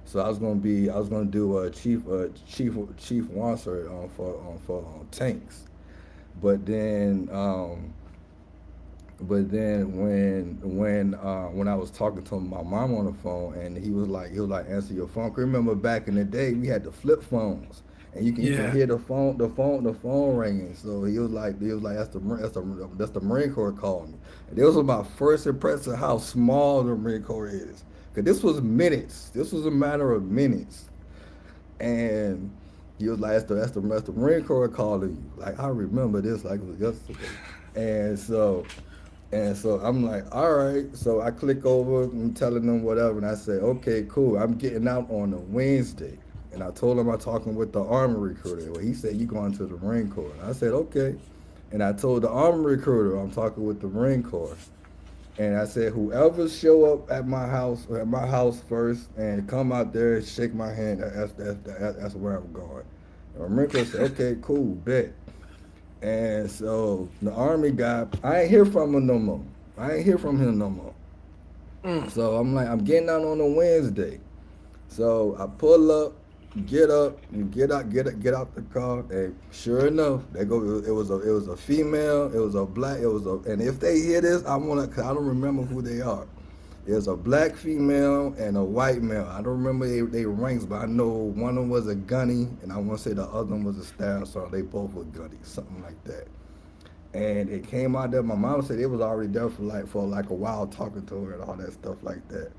Speaker 3: So I was gonna do a chief wancer for tanks. But then when I was talking to my mom on the phone, and he was like, answer your phone. 'Cause remember back in the day we had the flip phones, and you can
Speaker 2: Yeah.
Speaker 3: hear the phone ringing. So he was like, that's the Marine Corps calling me. And this was my first impression of how small the Marine Corps is. Cause this was minutes. This was a matter of minutes. And he was like, that's the Marine Corps calling you. Like, I remember this like it was yesterday. And so I'm like, all right. So I click over and telling them whatever, and I say, okay, cool. I'm getting out on a Wednesday. And I told him I'm talking with the Army recruiter. Well, he said, you going to the Marine Corps. And I said, okay. And I told the Army recruiter I'm talking with the Marine Corps. And I said, whoever show up at my house first, and come out there and shake my hand, that's where I'm going. And Marine said, okay, cool, bet. And so the army guy, I ain't hear from him no more. I ain't hear from him no more.
Speaker 2: Mm.
Speaker 3: So I'm like, I'm getting out on a Wednesday. So I pull up, and get out the car. And sure enough, they go. It was a female. It was a black. It was a. And if they hear this, I wanna. Cause I don't remember who they are. There's a black female and a white male. I don't remember they ranks, but I know one of them was a gunny, and I want to say the other one was a staff sergeant. They both were gunny, something like that. And it came out there. My mom said it was already there for like a while, talking to her and all that stuff like that.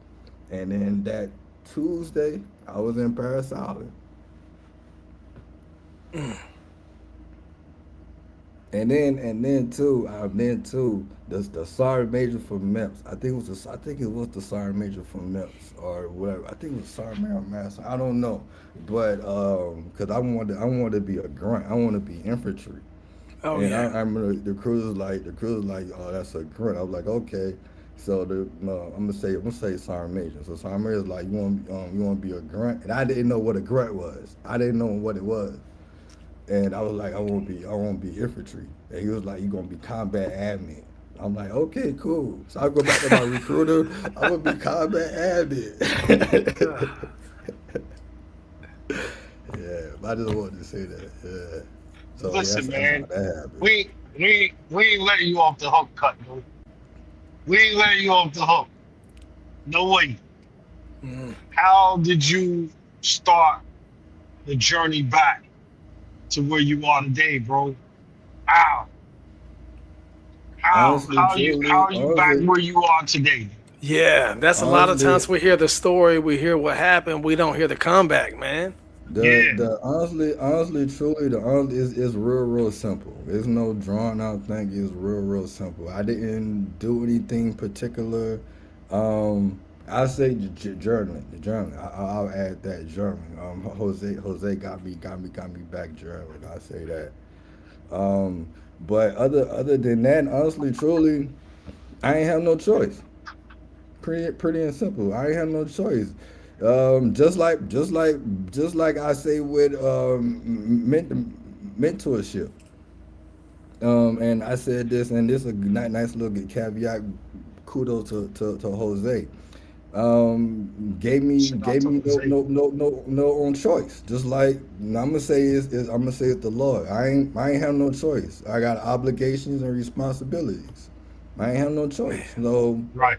Speaker 3: And then that Tuesday, I was in Paris Island. And then too, the sergeant major from MEPS. I think it was the sergeant major from MEPS or whatever. I think it was sergeant major master. I don't know, but cause I wanted to be a grunt. I want to be infantry.
Speaker 2: Oh
Speaker 3: And
Speaker 2: yeah.
Speaker 3: I remember the crew was like, oh, that's a grunt. I was like, okay. So I'm gonna say sergeant major. So sergeant major is like, you want to be a grunt, and I didn't know what a grunt was. I didn't know what it was. And I was like, I won't be infantry. And he was like, you gonna be combat admin. I'm like, okay, cool. So I go back to my recruiter. I'm gonna be combat admin.
Speaker 2: Ah,
Speaker 3: Yeah, I just wanted to say that. Yeah. So yeah,
Speaker 1: Listen,
Speaker 3: that's how
Speaker 1: man,
Speaker 3: that happened.
Speaker 1: we ain't letting you off the hook, cut, dude. We ain't letting you off the hook. No way.
Speaker 2: mm.
Speaker 1: How did you start the journey back to where you are today, bro? How? How you back where you are today?
Speaker 2: Yeah, that's a lot of
Speaker 3: Honestly,
Speaker 2: times we hear the story, we hear what happened, we don't hear the comeback, man.
Speaker 1: Yeah,
Speaker 3: truly, the honestly is real simple. There's no drawn out thing. It's real simple. I didn't do anything particular. I say journaling. The journaling. I'll add that journaling. Jose got me back journaling. I say that. Um, but other than that, honestly, truly, I ain't have no choice. Pretty and simple. I ain't have no choice. Just like I say with mentorship. And I said this, and this is a nice little caveat. Kudos to Jose.
Speaker 1: shout out
Speaker 3: Gave
Speaker 1: to
Speaker 3: me
Speaker 1: Jose.
Speaker 3: no own choice. Just like I'm gonna say I'm gonna say it the Lord. I ain't have no choice. I got obligations and responsibilities. I ain't have no choice.
Speaker 2: Man.
Speaker 3: So
Speaker 1: Right.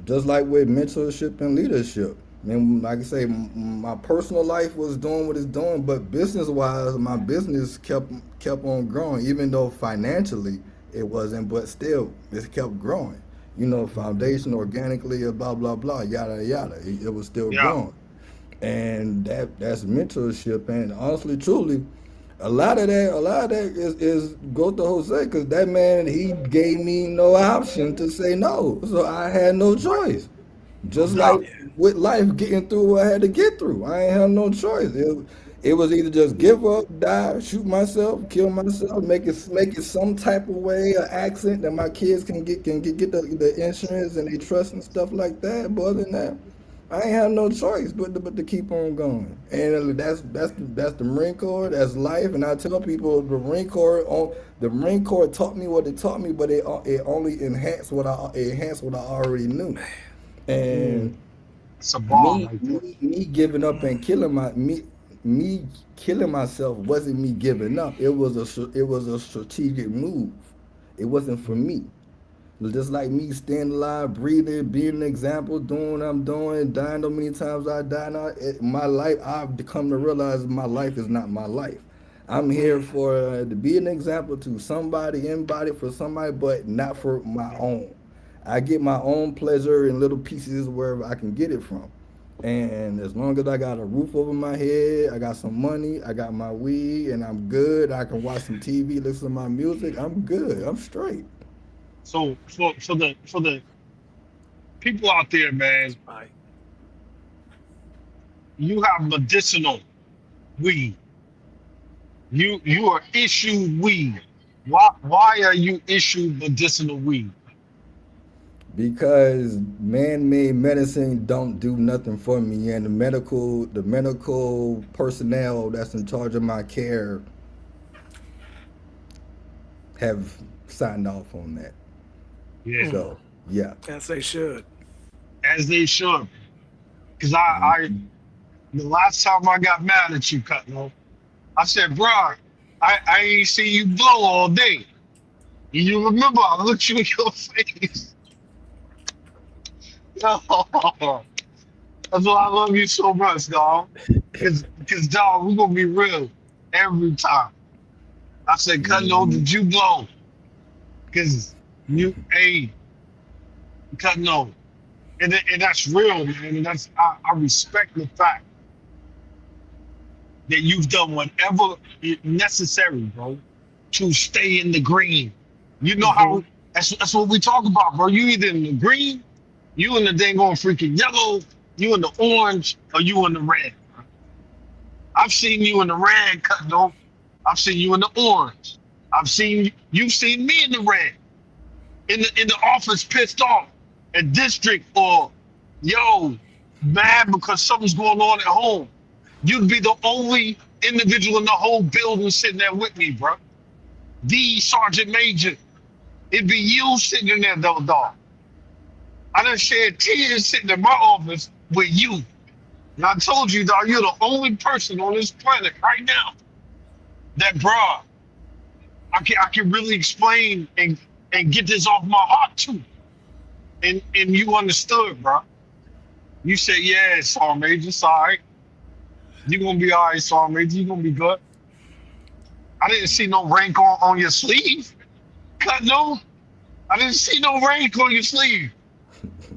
Speaker 3: just like with mentorship and leadership. And like I say, my personal life was doing what it's doing, but business wise, my business kept on growing, even though financially it wasn't, but still it kept growing. You know, foundation organically, blah blah blah, yada yada. It was still
Speaker 1: Yeah.
Speaker 3: growing, and that's mentorship. And honestly, truly, a lot of that is go to Jose, because that man, he gave me no option to say no, so I had no
Speaker 1: Right.
Speaker 3: choice.
Speaker 1: No
Speaker 3: Just like
Speaker 1: doubt.
Speaker 3: with life, getting through what I had to get through. I ain't have no choice. It was either just give up, die, shoot myself, kill myself, make it some type of way, an accident that my kids can get the insurance and they trust and stuff like that. But other than that, I ain't have no choice but to keep on going. And that's the Marine Corps. That's life. And I tell people the Marine Corps taught me what it taught me, but it only enhanced what I already knew. And
Speaker 1: It's a bomb
Speaker 3: me
Speaker 1: right there.
Speaker 3: me giving up and me killing myself wasn't me giving up. It was a strategic move. It wasn't for me. Just like me staying alive, breathing, being an example, doing what I'm doing, dying so many times I die now. My life, I've come to realize my life is not my life. I'm here for to be an example to somebody, anybody, for somebody, but not for my own. I get my own pleasure in little pieces wherever I can get it from. And as long as I got a roof over my head, I got some money, I got my weed, and I'm good. I can watch some TV, listen to my music. I'm good. I'm straight.
Speaker 1: So for the people out there, man,
Speaker 2: Right.
Speaker 1: you have medicinal weed. You are issued weed. Why are you issued medicinal weed?
Speaker 3: Because man-made medicine don't do nothing for me, and the medical personnel that's in charge of my care have signed off on that.
Speaker 1: Yeah,
Speaker 2: Mm,
Speaker 3: So yeah.
Speaker 2: as they should.
Speaker 1: as they should. Because I the last time I got mad at you, Cutno, I said, bro, I ain't see you blow all day. And you remember I looked you in your face. Yo, that's why I love you so much, dog. Cause dog, we're gonna be real every time. I said, Cutno,
Speaker 3: Mhm.
Speaker 1: did you blow? Cause you, hey, Cutno. And that's real, man. And I respect the fact that you've done whatever is necessary, bro, to stay in the green. You know
Speaker 2: Hmm.
Speaker 1: how that's what we talk about, bro. You either in the green, you in the dang on freaking yellow, you in the orange, or you in the red. I've seen you in the red, cut though. I've seen you in the orange. You've seen me in the red, in the office pissed off at district or yo, mad because something's going on at home. You'd be the only individual in the whole building sitting there with me, bro. The sergeant major. It'd be you sitting in there, though, dog. I done shed tears sitting in my office with you. And I told you, dog, you're the only person on this planet right now that, bro, I can really explain and get this off my heart too. And you understood, bro. You said, yeah, Sergeant Major, it's all right. You're gonna be all right, Sergeant Major. You're gonna be good. I didn't see no rank on your sleeve. Cut no. I didn't see no rank on your sleeve.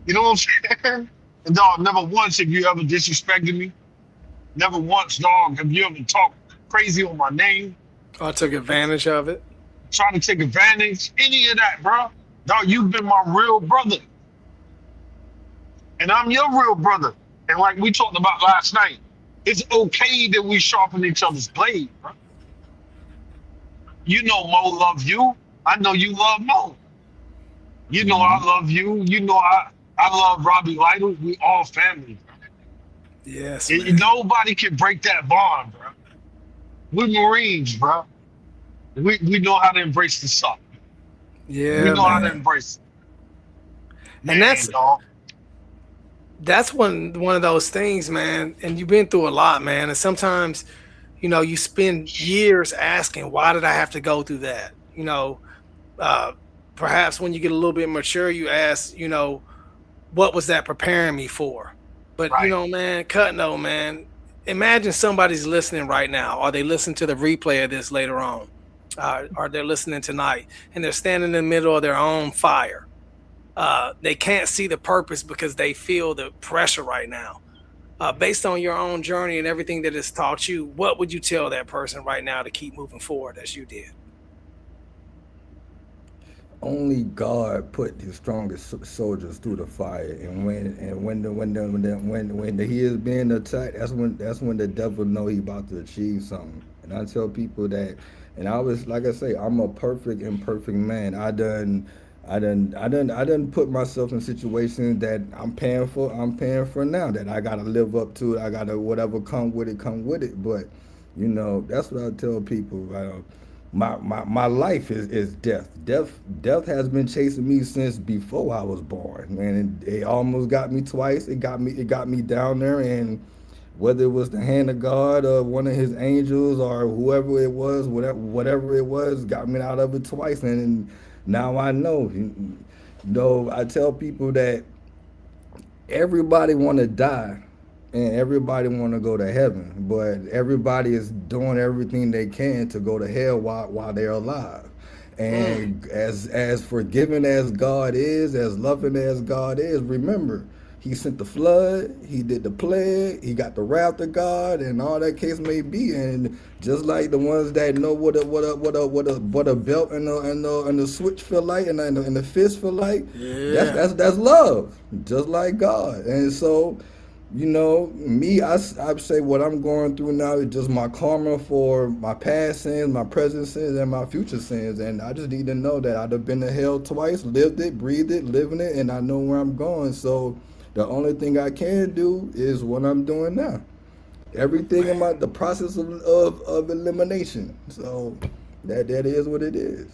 Speaker 1: You know what I'm saying? And dog, never once have you ever disrespected me. Never once, dog, have you ever talked crazy on my name,
Speaker 2: I took advantage of it.
Speaker 1: trying to take advantage, any of that, bro. Dog, you've been my real brother. And I'm your real brother. And like we talked about last night, it's okay that we sharpen each other's blade, bro. You know Mo love you. I know you love Mo. You know I
Speaker 3: Mhm.
Speaker 1: love you. You know I love Robbie Lytle. We all family.
Speaker 2: Yes,
Speaker 1: And
Speaker 2: man.
Speaker 1: nobody can break that bond, bro. We're Marines, bro. We know how to embrace the suck. We
Speaker 2: Yeah,
Speaker 1: know how to
Speaker 2: man.
Speaker 1: embrace it.
Speaker 2: And
Speaker 1: Man, dog.
Speaker 2: that's one of those things, man. And you've been through a lot, man. And sometimes, you spend years asking, why did I have to go through that? Uh, Perhaps when you get a little bit mature, you ask, what was that preparing me for? But
Speaker 1: Right.
Speaker 2: man, Cutno, man, imagine somebody's listening right now, or they listen to the replay of this later on, or they're listening tonight, and they're standing in the middle of their own fire. They can't see the purpose because they feel the pressure right now. Based on your own journey and everything that it's taught you, what would you tell that person right now to keep moving forward as you did?
Speaker 3: only God put his strongest soldiers through the fire, and when he is being attacked, that's when the devil know he about to achieve something. And I tell people that, and I was like I say, I'm a perfect imperfect man. I done put myself in situations that I'm paying for. I'm paying for now that I gotta live up to. I gotta whatever come with it, come with it. But that's what I tell people. My life is death. Death has been chasing me since before I was born, and it almost got me twice. It got me down there, and whether it was the hand of God or one of His angels or whoever it was, whatever it was, got me out of it twice, and now I know. I tell people that everybody want to die and everybody want to go to heaven, but everybody is doing everything they can to go to hell while they're alive.
Speaker 2: Mm.
Speaker 3: And as forgiving as God is, as loving as God is, remember, he sent the flood, he did the plague, he got the wrath of God, and all that case may be. And just like the ones that know what a belt and the switch feel like, and the fist feel like, that's
Speaker 2: Yeah.
Speaker 3: that's that's love, just like God. And so, me, I say what I'm going through now is just my karma for my past sins, my present sins, and my future sins. And I just need to know that I've been to hell twice, lived it, breathed it, living it, and I know where I'm going. So the only thing I can do is what I'm doing now. Everything
Speaker 2: Man.
Speaker 3: about the process of elimination. So that is what it is.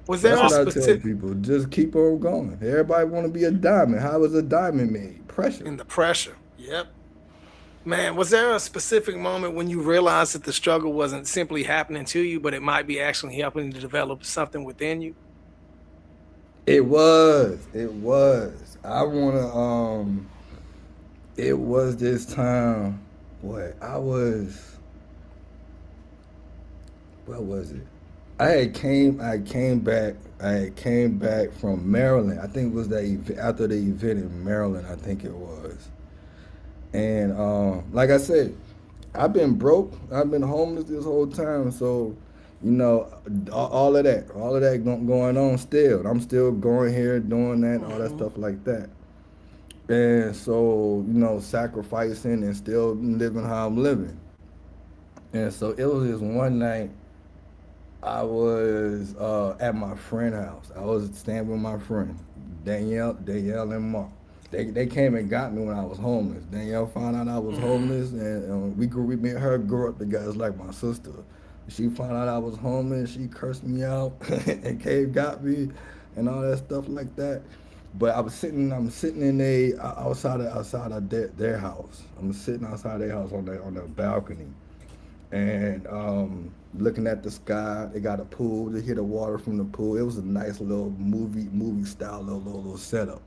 Speaker 2: Was
Speaker 3: That's
Speaker 2: there a
Speaker 3: what I tell
Speaker 2: specific
Speaker 3: people. Just keep on going. Everybody want to be a diamond. How is a diamond made? Pressure.
Speaker 2: in the pressure? Yep. Man, was there a specific moment when you realized that the struggle wasn't simply happening to you, but it might be actually helping to develop something within you?
Speaker 3: It was. It was. I wanna it was this time. What what was it? I came back from Maryland. I think it was after the event in Maryland, I think it was. And like I said, I've been broke. I've been homeless this whole time. So, all of that going on still. I'm still going here, doing that, all that
Speaker 2: Hmm.
Speaker 3: stuff like that. And so, sacrificing and still living how I'm living. And so it was this one night I was at my friend's house. I was staying with my friend, Danielle and Mark. They came and got me when I was homeless. Danielle found out I was homeless, and me and her grew up together. It's like my sister. She found out I was homeless. She cursed me out and came got me, and all that stuff like that. But I'm sitting in outside of their house. I'm sitting outside their house on the balcony, and looking at the sky. They got a pool. They hear the water from the pool. It was a nice little movie style little setup.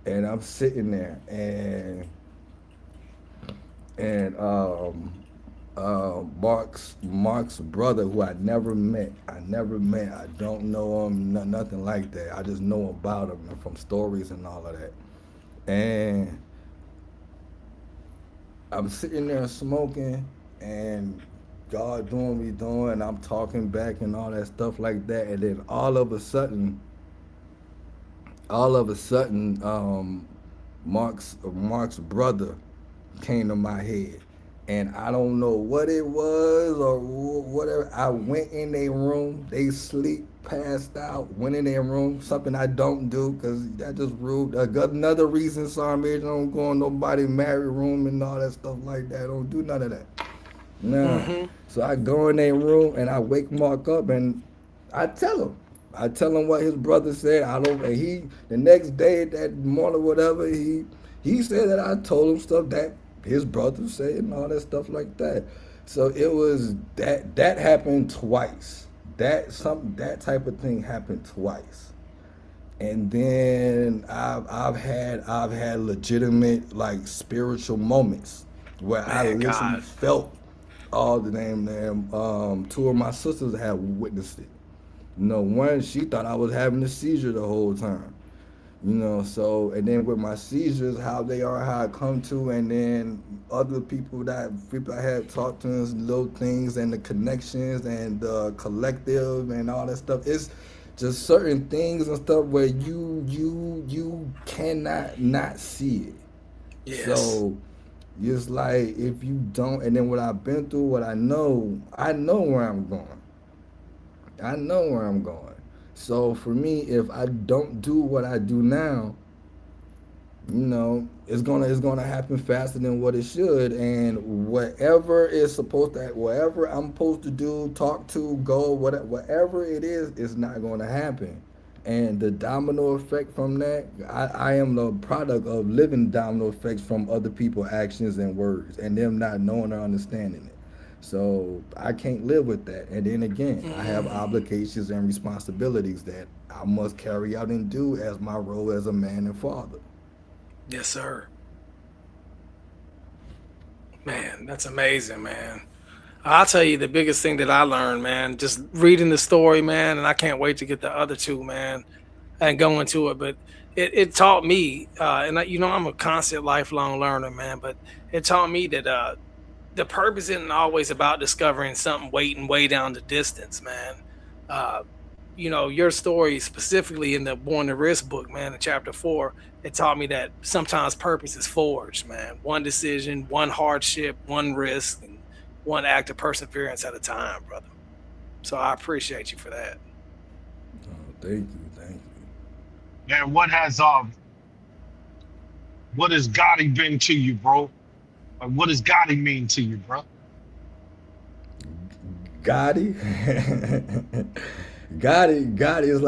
Speaker 3: And I'm sitting there, and Mark's brother, who I never met. I don't know him, nothing like that. I just know about him from stories and all of that. And I'm sitting there smoking, and God doing what He doing, and I'm talking back and all that stuff like that. And then all of a sudden, Mark's brother came to my head, and I don't know what it was or whatever. I went in their room. They sleep, passed out. Went in their room. Something I don't do because that just rude. Another reason, sorry, I don't go in nobody married room and all that stuff like that. I don't do none of that. Nah.
Speaker 2: Hmm.
Speaker 3: So I go in their room and I wake Mark up and I tell him. I tell him what his brother said. I don't. And he the next day, that morning, whatever, he said that I told him stuff that his brother said and all that stuff like that. So it was that happened twice. That type of thing happened twice. And then I've had legitimate like spiritual moments where I
Speaker 2: Man,
Speaker 3: literally
Speaker 2: God.
Speaker 3: felt all the damn. Two of my sisters have witnessed it. One, she thought I was having a seizure the whole time. So, and then with my seizures, how they are, how I come to, and then other people I had talked to, little things, and the connections, and the collective, and all that stuff. just certain things and stuff where you cannot not see it.
Speaker 2: Yes.
Speaker 3: So it's like if you don't, and then what I've been through, what I know where I'm going. I know where I'm going. So for me, if I don't do what I do now, it's gonna happen faster than what it should, and whatever I'm supposed to do, talk to, go, whatever it is, it's not gonna happen. And the domino effect from that, I am the product of living domino effects from other people's actions and words, and them not knowing or understanding it. So I can't live with that. And then again, I have
Speaker 2: Mm.
Speaker 3: obligations and responsibilities that I must carry out and do as my role as a man and father.
Speaker 2: Yes, sir. Man, that's amazing, man. I'll tell you the biggest thing that I learned, man, just reading the story, man, and I can't wait to get the other two, man, and go into it. But it taught me, and I'm a constant lifelong learner, man. But it taught me that the purpose isn't always about discovering something waiting way down the distance, man. Uh, your story specifically in the Born to Risk book, man, in chapter 4, it taught me that sometimes purpose is forged, man. One decision, one hardship, one risk, and one act of perseverance at a time, brother. So I appreciate you for that.
Speaker 3: Oh, thank
Speaker 1: Man, what has Gotti been to you, bro? Like, what does Gotti mean to you, bro?
Speaker 3: you. Gotti, Gotti is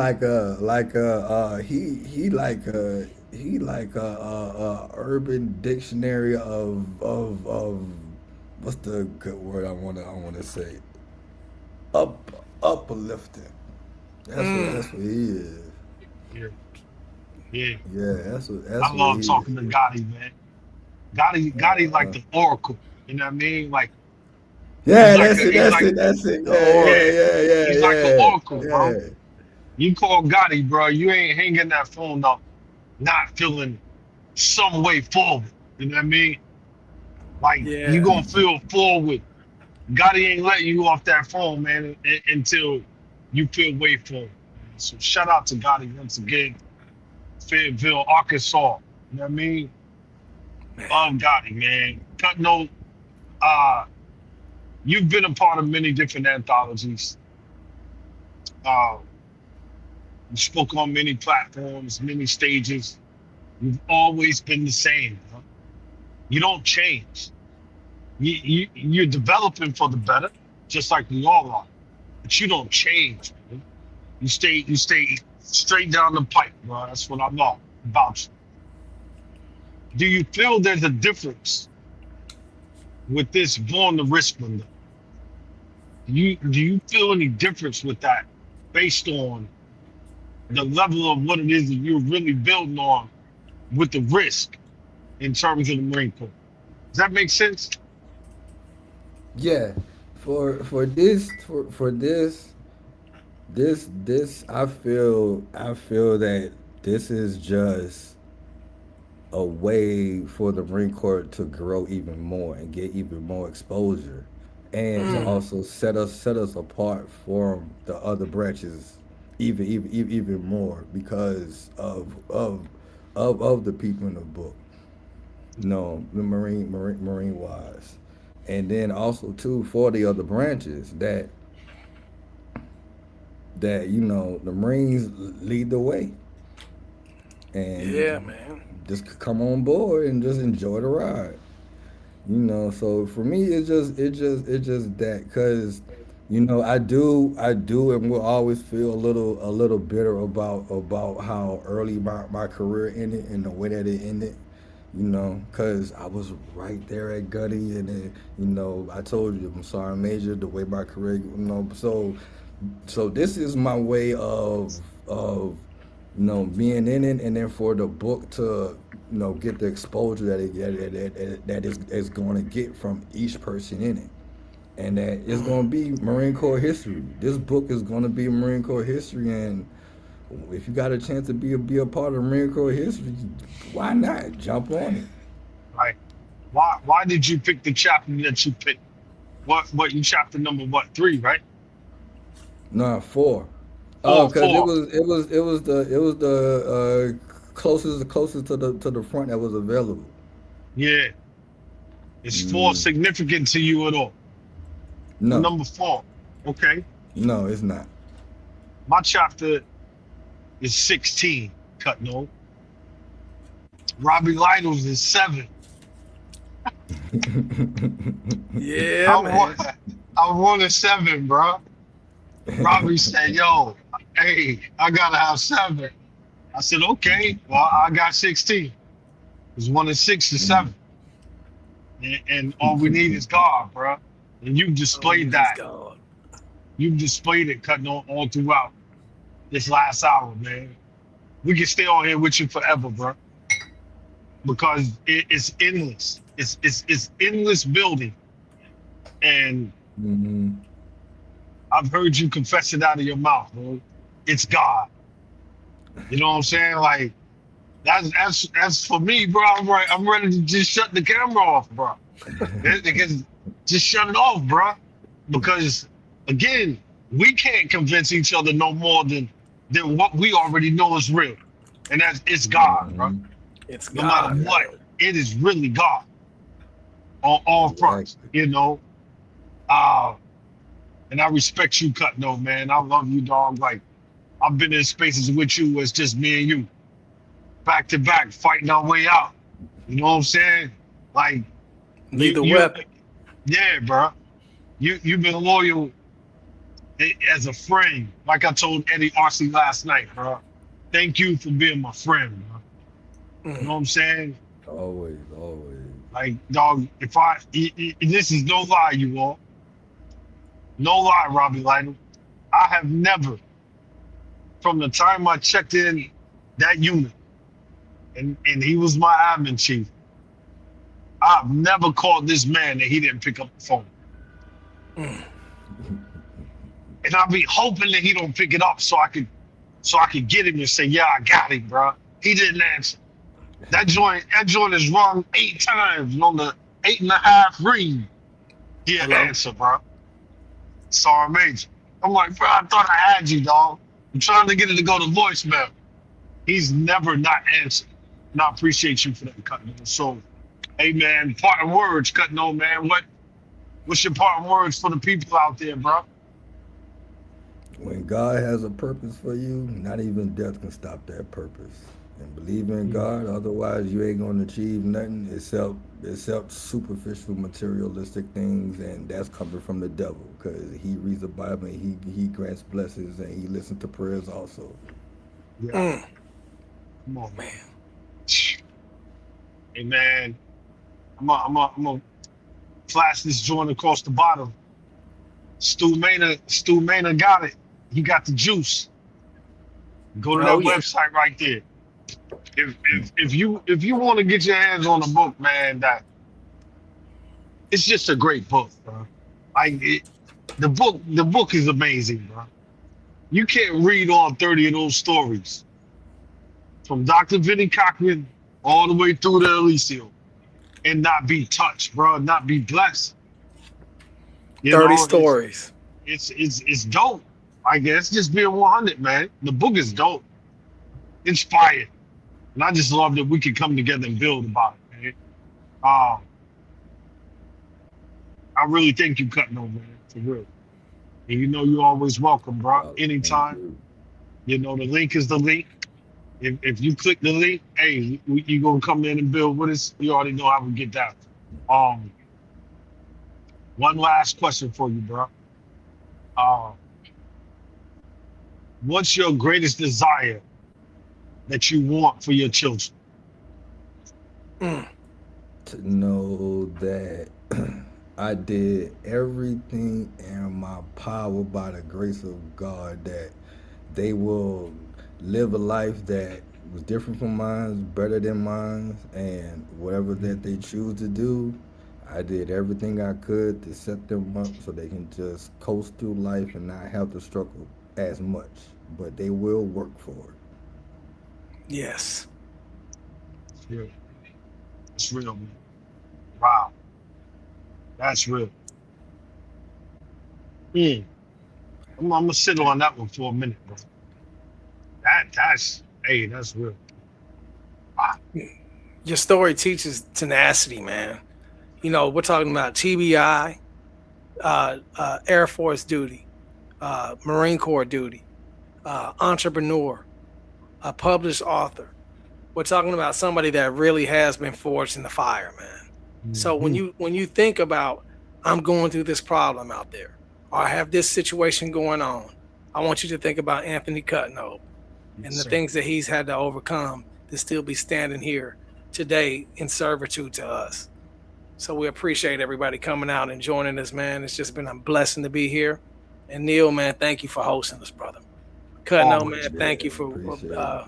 Speaker 3: he like a urban dictionary of what's the good word I wanna say, uplifting.
Speaker 2: Mm,
Speaker 3: That's what he is.
Speaker 1: Yeah, yeah.
Speaker 3: Yeah,
Speaker 1: I
Speaker 3: that's what
Speaker 1: love
Speaker 3: he
Speaker 1: talking to
Speaker 3: is.
Speaker 1: Gotti, man. Gotti like
Speaker 3: Uh,
Speaker 1: the Oracle. You know what I mean? Like
Speaker 3: yeah, that's it, that's it, that's it.
Speaker 2: the
Speaker 3: Yeah,
Speaker 2: Oracle.
Speaker 1: he's like an
Speaker 3: yeah,
Speaker 1: Oracle,
Speaker 3: yeah,
Speaker 1: bro.
Speaker 3: yeah,
Speaker 1: You call Gotti, bro, you ain't hanging that phone up, not feeling some way forward. You know what I mean? Like you
Speaker 2: Yeah.
Speaker 1: gonna feel forward. Gotti ain't letting you off that phone, man, until you feel way forward. Man. So shout out to Gotti once again, Fayetteville, Arkansas. You know what I mean?
Speaker 2: Man.
Speaker 1: Love Gotti, man. Cutno, uh, you've been a part of many different anthologies. Uh, you spoke on many platforms, many stages. You've always been the same. Huh? You don't change. You're developing for the better, just like we all are. But you don't change, man. You stay straight down the pipe, bro. That's what I love about you. Do you feel there's a difference with this Born the Risk window? Do you feel any difference with that based on the level of what it is that you're really building on with the risk in terms of the Marine Corps? Does that make sense?
Speaker 3: yeah. For this, I feel that this is just a way for the Marine Corps to grow even more and get even more exposure, and to
Speaker 2: Mm,
Speaker 3: also set us apart from the other branches even more because of the people in the book. No, the Marine wise, and then also too for the other branches that the Marines lead the way,
Speaker 2: yeah,
Speaker 3: and
Speaker 2: man.
Speaker 3: just come on board and just enjoy the ride. So for me, it's just that because I do and will always feel a little bitter about how early my career ended and the way that it ended. Because I was right there at Gutty, and then, I told you I'm sorry, Major, the way my career, so this is my way of being in it, and then for the book to get the exposure that is going to get from each person in it, and that it's
Speaker 2: Mm.
Speaker 3: going to be Marine Corps history. This book is going to be Marine Corps history, and if you got a chance to be a part of Marine Corps history, why not jump on it?
Speaker 1: Like, why did you pick the chapter that you picked? What you chapter number what 3, right?
Speaker 3: No, 4. Oh,
Speaker 1: All
Speaker 3: cause it
Speaker 1: four.
Speaker 3: was it was it was the closest to the front that was available.
Speaker 1: Yeah. Is four
Speaker 3: Mm,
Speaker 1: significant to you at all? The
Speaker 3: no,
Speaker 1: number four. Okay.
Speaker 3: no, it's not.
Speaker 1: My chapter is 16, Cutno. Robbie Lytle's is 7.
Speaker 2: Yeah,
Speaker 1: I want
Speaker 2: man.
Speaker 1: I wanted 7, bro. Robbie said, yo, hey, I gotta have 7. I said, okay, well, I got 16. It's 1 and 6 to 7. And all we need is God, bro. And you
Speaker 2: Oh, you
Speaker 1: displayed
Speaker 2: just
Speaker 1: that.
Speaker 2: gone.
Speaker 1: You displayed it, cutting on all throughout this last hour, man. We can stay on here with you forever, bro, because it's endless. It's endless building, and
Speaker 3: Hmm.
Speaker 1: I've heard you confess it out of your mouth, bro. It's God. You know what I'm saying? Like that's for me, bro. I'm ready to just shut the camera off, bro. Because just shut it off, bro. Because again, we can't convince each other no more than what we already know is real, and that's it's God, bro.
Speaker 3: Hmm.
Speaker 2: It's
Speaker 1: No matter
Speaker 2: God,
Speaker 1: what,
Speaker 2: man.
Speaker 1: it is really God on all fronts,
Speaker 3: Exactly.
Speaker 1: you know. Uh, and I respect you, Cutno, man. I love you, dog. Like I've been in spaces with you where it's just me and you, back to back, fighting our way out. You know what I'm saying? Like
Speaker 2: Neither
Speaker 1: you,
Speaker 2: weapon.
Speaker 1: yeah, bro. You've been loyal as a friend. Like I told Eddie RC last night, bro. Thank you for being my friend, bro. You
Speaker 2: Mm.
Speaker 1: know what I'm saying?
Speaker 3: Always, always.
Speaker 1: Like, dog, if this is no lie, you all, no lie, Robbie Lytle. I have never, from the time I checked in that unit, and he was my admin chief, I've never called this man and he didn't pick up the phone.
Speaker 2: Mm.
Speaker 1: And I'll be hoping that he don't pick it up so I could get him and say, yeah, I got him, bro. He didn't answer. That joint is rung 8 times and on the 8.5 ring. He an
Speaker 2: Hello?
Speaker 1: answer, bro. Sorry, major. I'm like, bro, I thought I had you, dog. I'm trying to get it to go to voicemail. He's never not answered. And I appreciate you for that, Cutting. So, hey, man, parting words, Cutting on, man. What's your parting words for the people out there, bro?
Speaker 3: When God has a purpose for you, not even death can stop that purpose. And believe in
Speaker 1: Mm.
Speaker 3: God, otherwise you ain't gonna achieve nothing except superficial materialistic things, and that's coming from the devil. Cause he reads the Bible and he grants blessings and he listens to prayers also.
Speaker 1: Yeah,
Speaker 2: Mm.
Speaker 1: come on, man.
Speaker 2: Man.
Speaker 1: Hey, man, I'm gonna flash this joint across the bottom. Stu Maynard got it. He got the juice. Go to
Speaker 2: Oh,
Speaker 1: that
Speaker 2: yeah.
Speaker 1: website right there. If you want to get your hands on the book, man, that it's just a great book, bro. Like the book is amazing, bro. You can't read all 30 of those stories from Dr. Vinnie Cochran all the way through to Elysium and not be touched, bro, not be blessed. You
Speaker 2: 30
Speaker 1: know,
Speaker 2: stories.
Speaker 1: it's dope. I guess just being 100, man. The book is dope, inspired, and I just love that we can come together and build about it, man. I really think you cutting over, man, for real. And you know you're always welcome, bro.
Speaker 3: Thank
Speaker 1: Anytime.
Speaker 3: you.
Speaker 1: You know the link is the link. If you click the link, hey, you gonna come in and build with us. You already know how we get down. Um, one last question for you, bro. Uh, what's your greatest desire that you want for your children?
Speaker 2: Mm.
Speaker 3: To know that I did everything in my power by the grace of God that they will live a life that was different from mine, better than mine, and whatever that they choose to do, I did everything I could to set them up so they can just coast through life and not have to struggle as much. But they will work for it.
Speaker 2: Yes.
Speaker 1: It's real. It's real, man. Wow, that's real. Mm. I'm gonna sit on that one for a minute, bro. That's hey, that's real. Wow.
Speaker 2: Your story teaches tenacity, man. You know, we're talking about TBI, Air Force duty, Marine Corps duty, entrepreneur, a published author. We're talking about somebody that really has been forged in the fire, man. So
Speaker 1: Mhm.
Speaker 2: when you think about I'm going through this problem out there, or I have this situation going on, I want you to think about Anthony Cutno
Speaker 1: Yes,
Speaker 2: and the
Speaker 1: sir.
Speaker 2: things that he's had to overcome to still be standing here today in servitude to us. So we appreciate everybody coming out and joining us, man. It's just been a blessing to be here. And Neil, man, thank you for hosting us, brother. Cutno,
Speaker 1: Always,
Speaker 2: man,
Speaker 1: man.
Speaker 2: thank
Speaker 3: Yeah,
Speaker 2: you for
Speaker 3: appreciate it.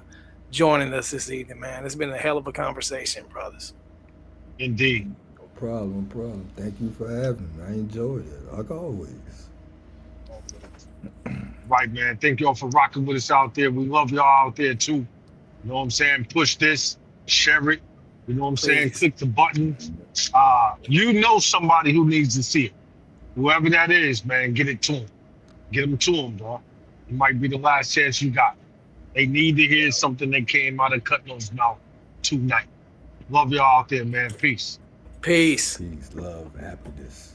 Speaker 2: joining us this evening, man. It's been a hell of a conversation, brothers.
Speaker 1: Indeed.
Speaker 3: No problem, no problem. Thank you for having me. I enjoyed it, like always.
Speaker 1: Right, man. Thank y'all for rocking with us out there. We love y'all out there too. You know what I'm saying? Push this, share it. You know what I'm saying?
Speaker 2: Please.
Speaker 1: Click the button. You know somebody who needs to see it. Whoever that is, man, get it to them. Get them to them, bro. It might be the last chance you got. They need to hear something that came out of Cutno's mouth tonight. Love y'all out there, man. Peace.
Speaker 2: Peace.
Speaker 3: Peace, love, happiness.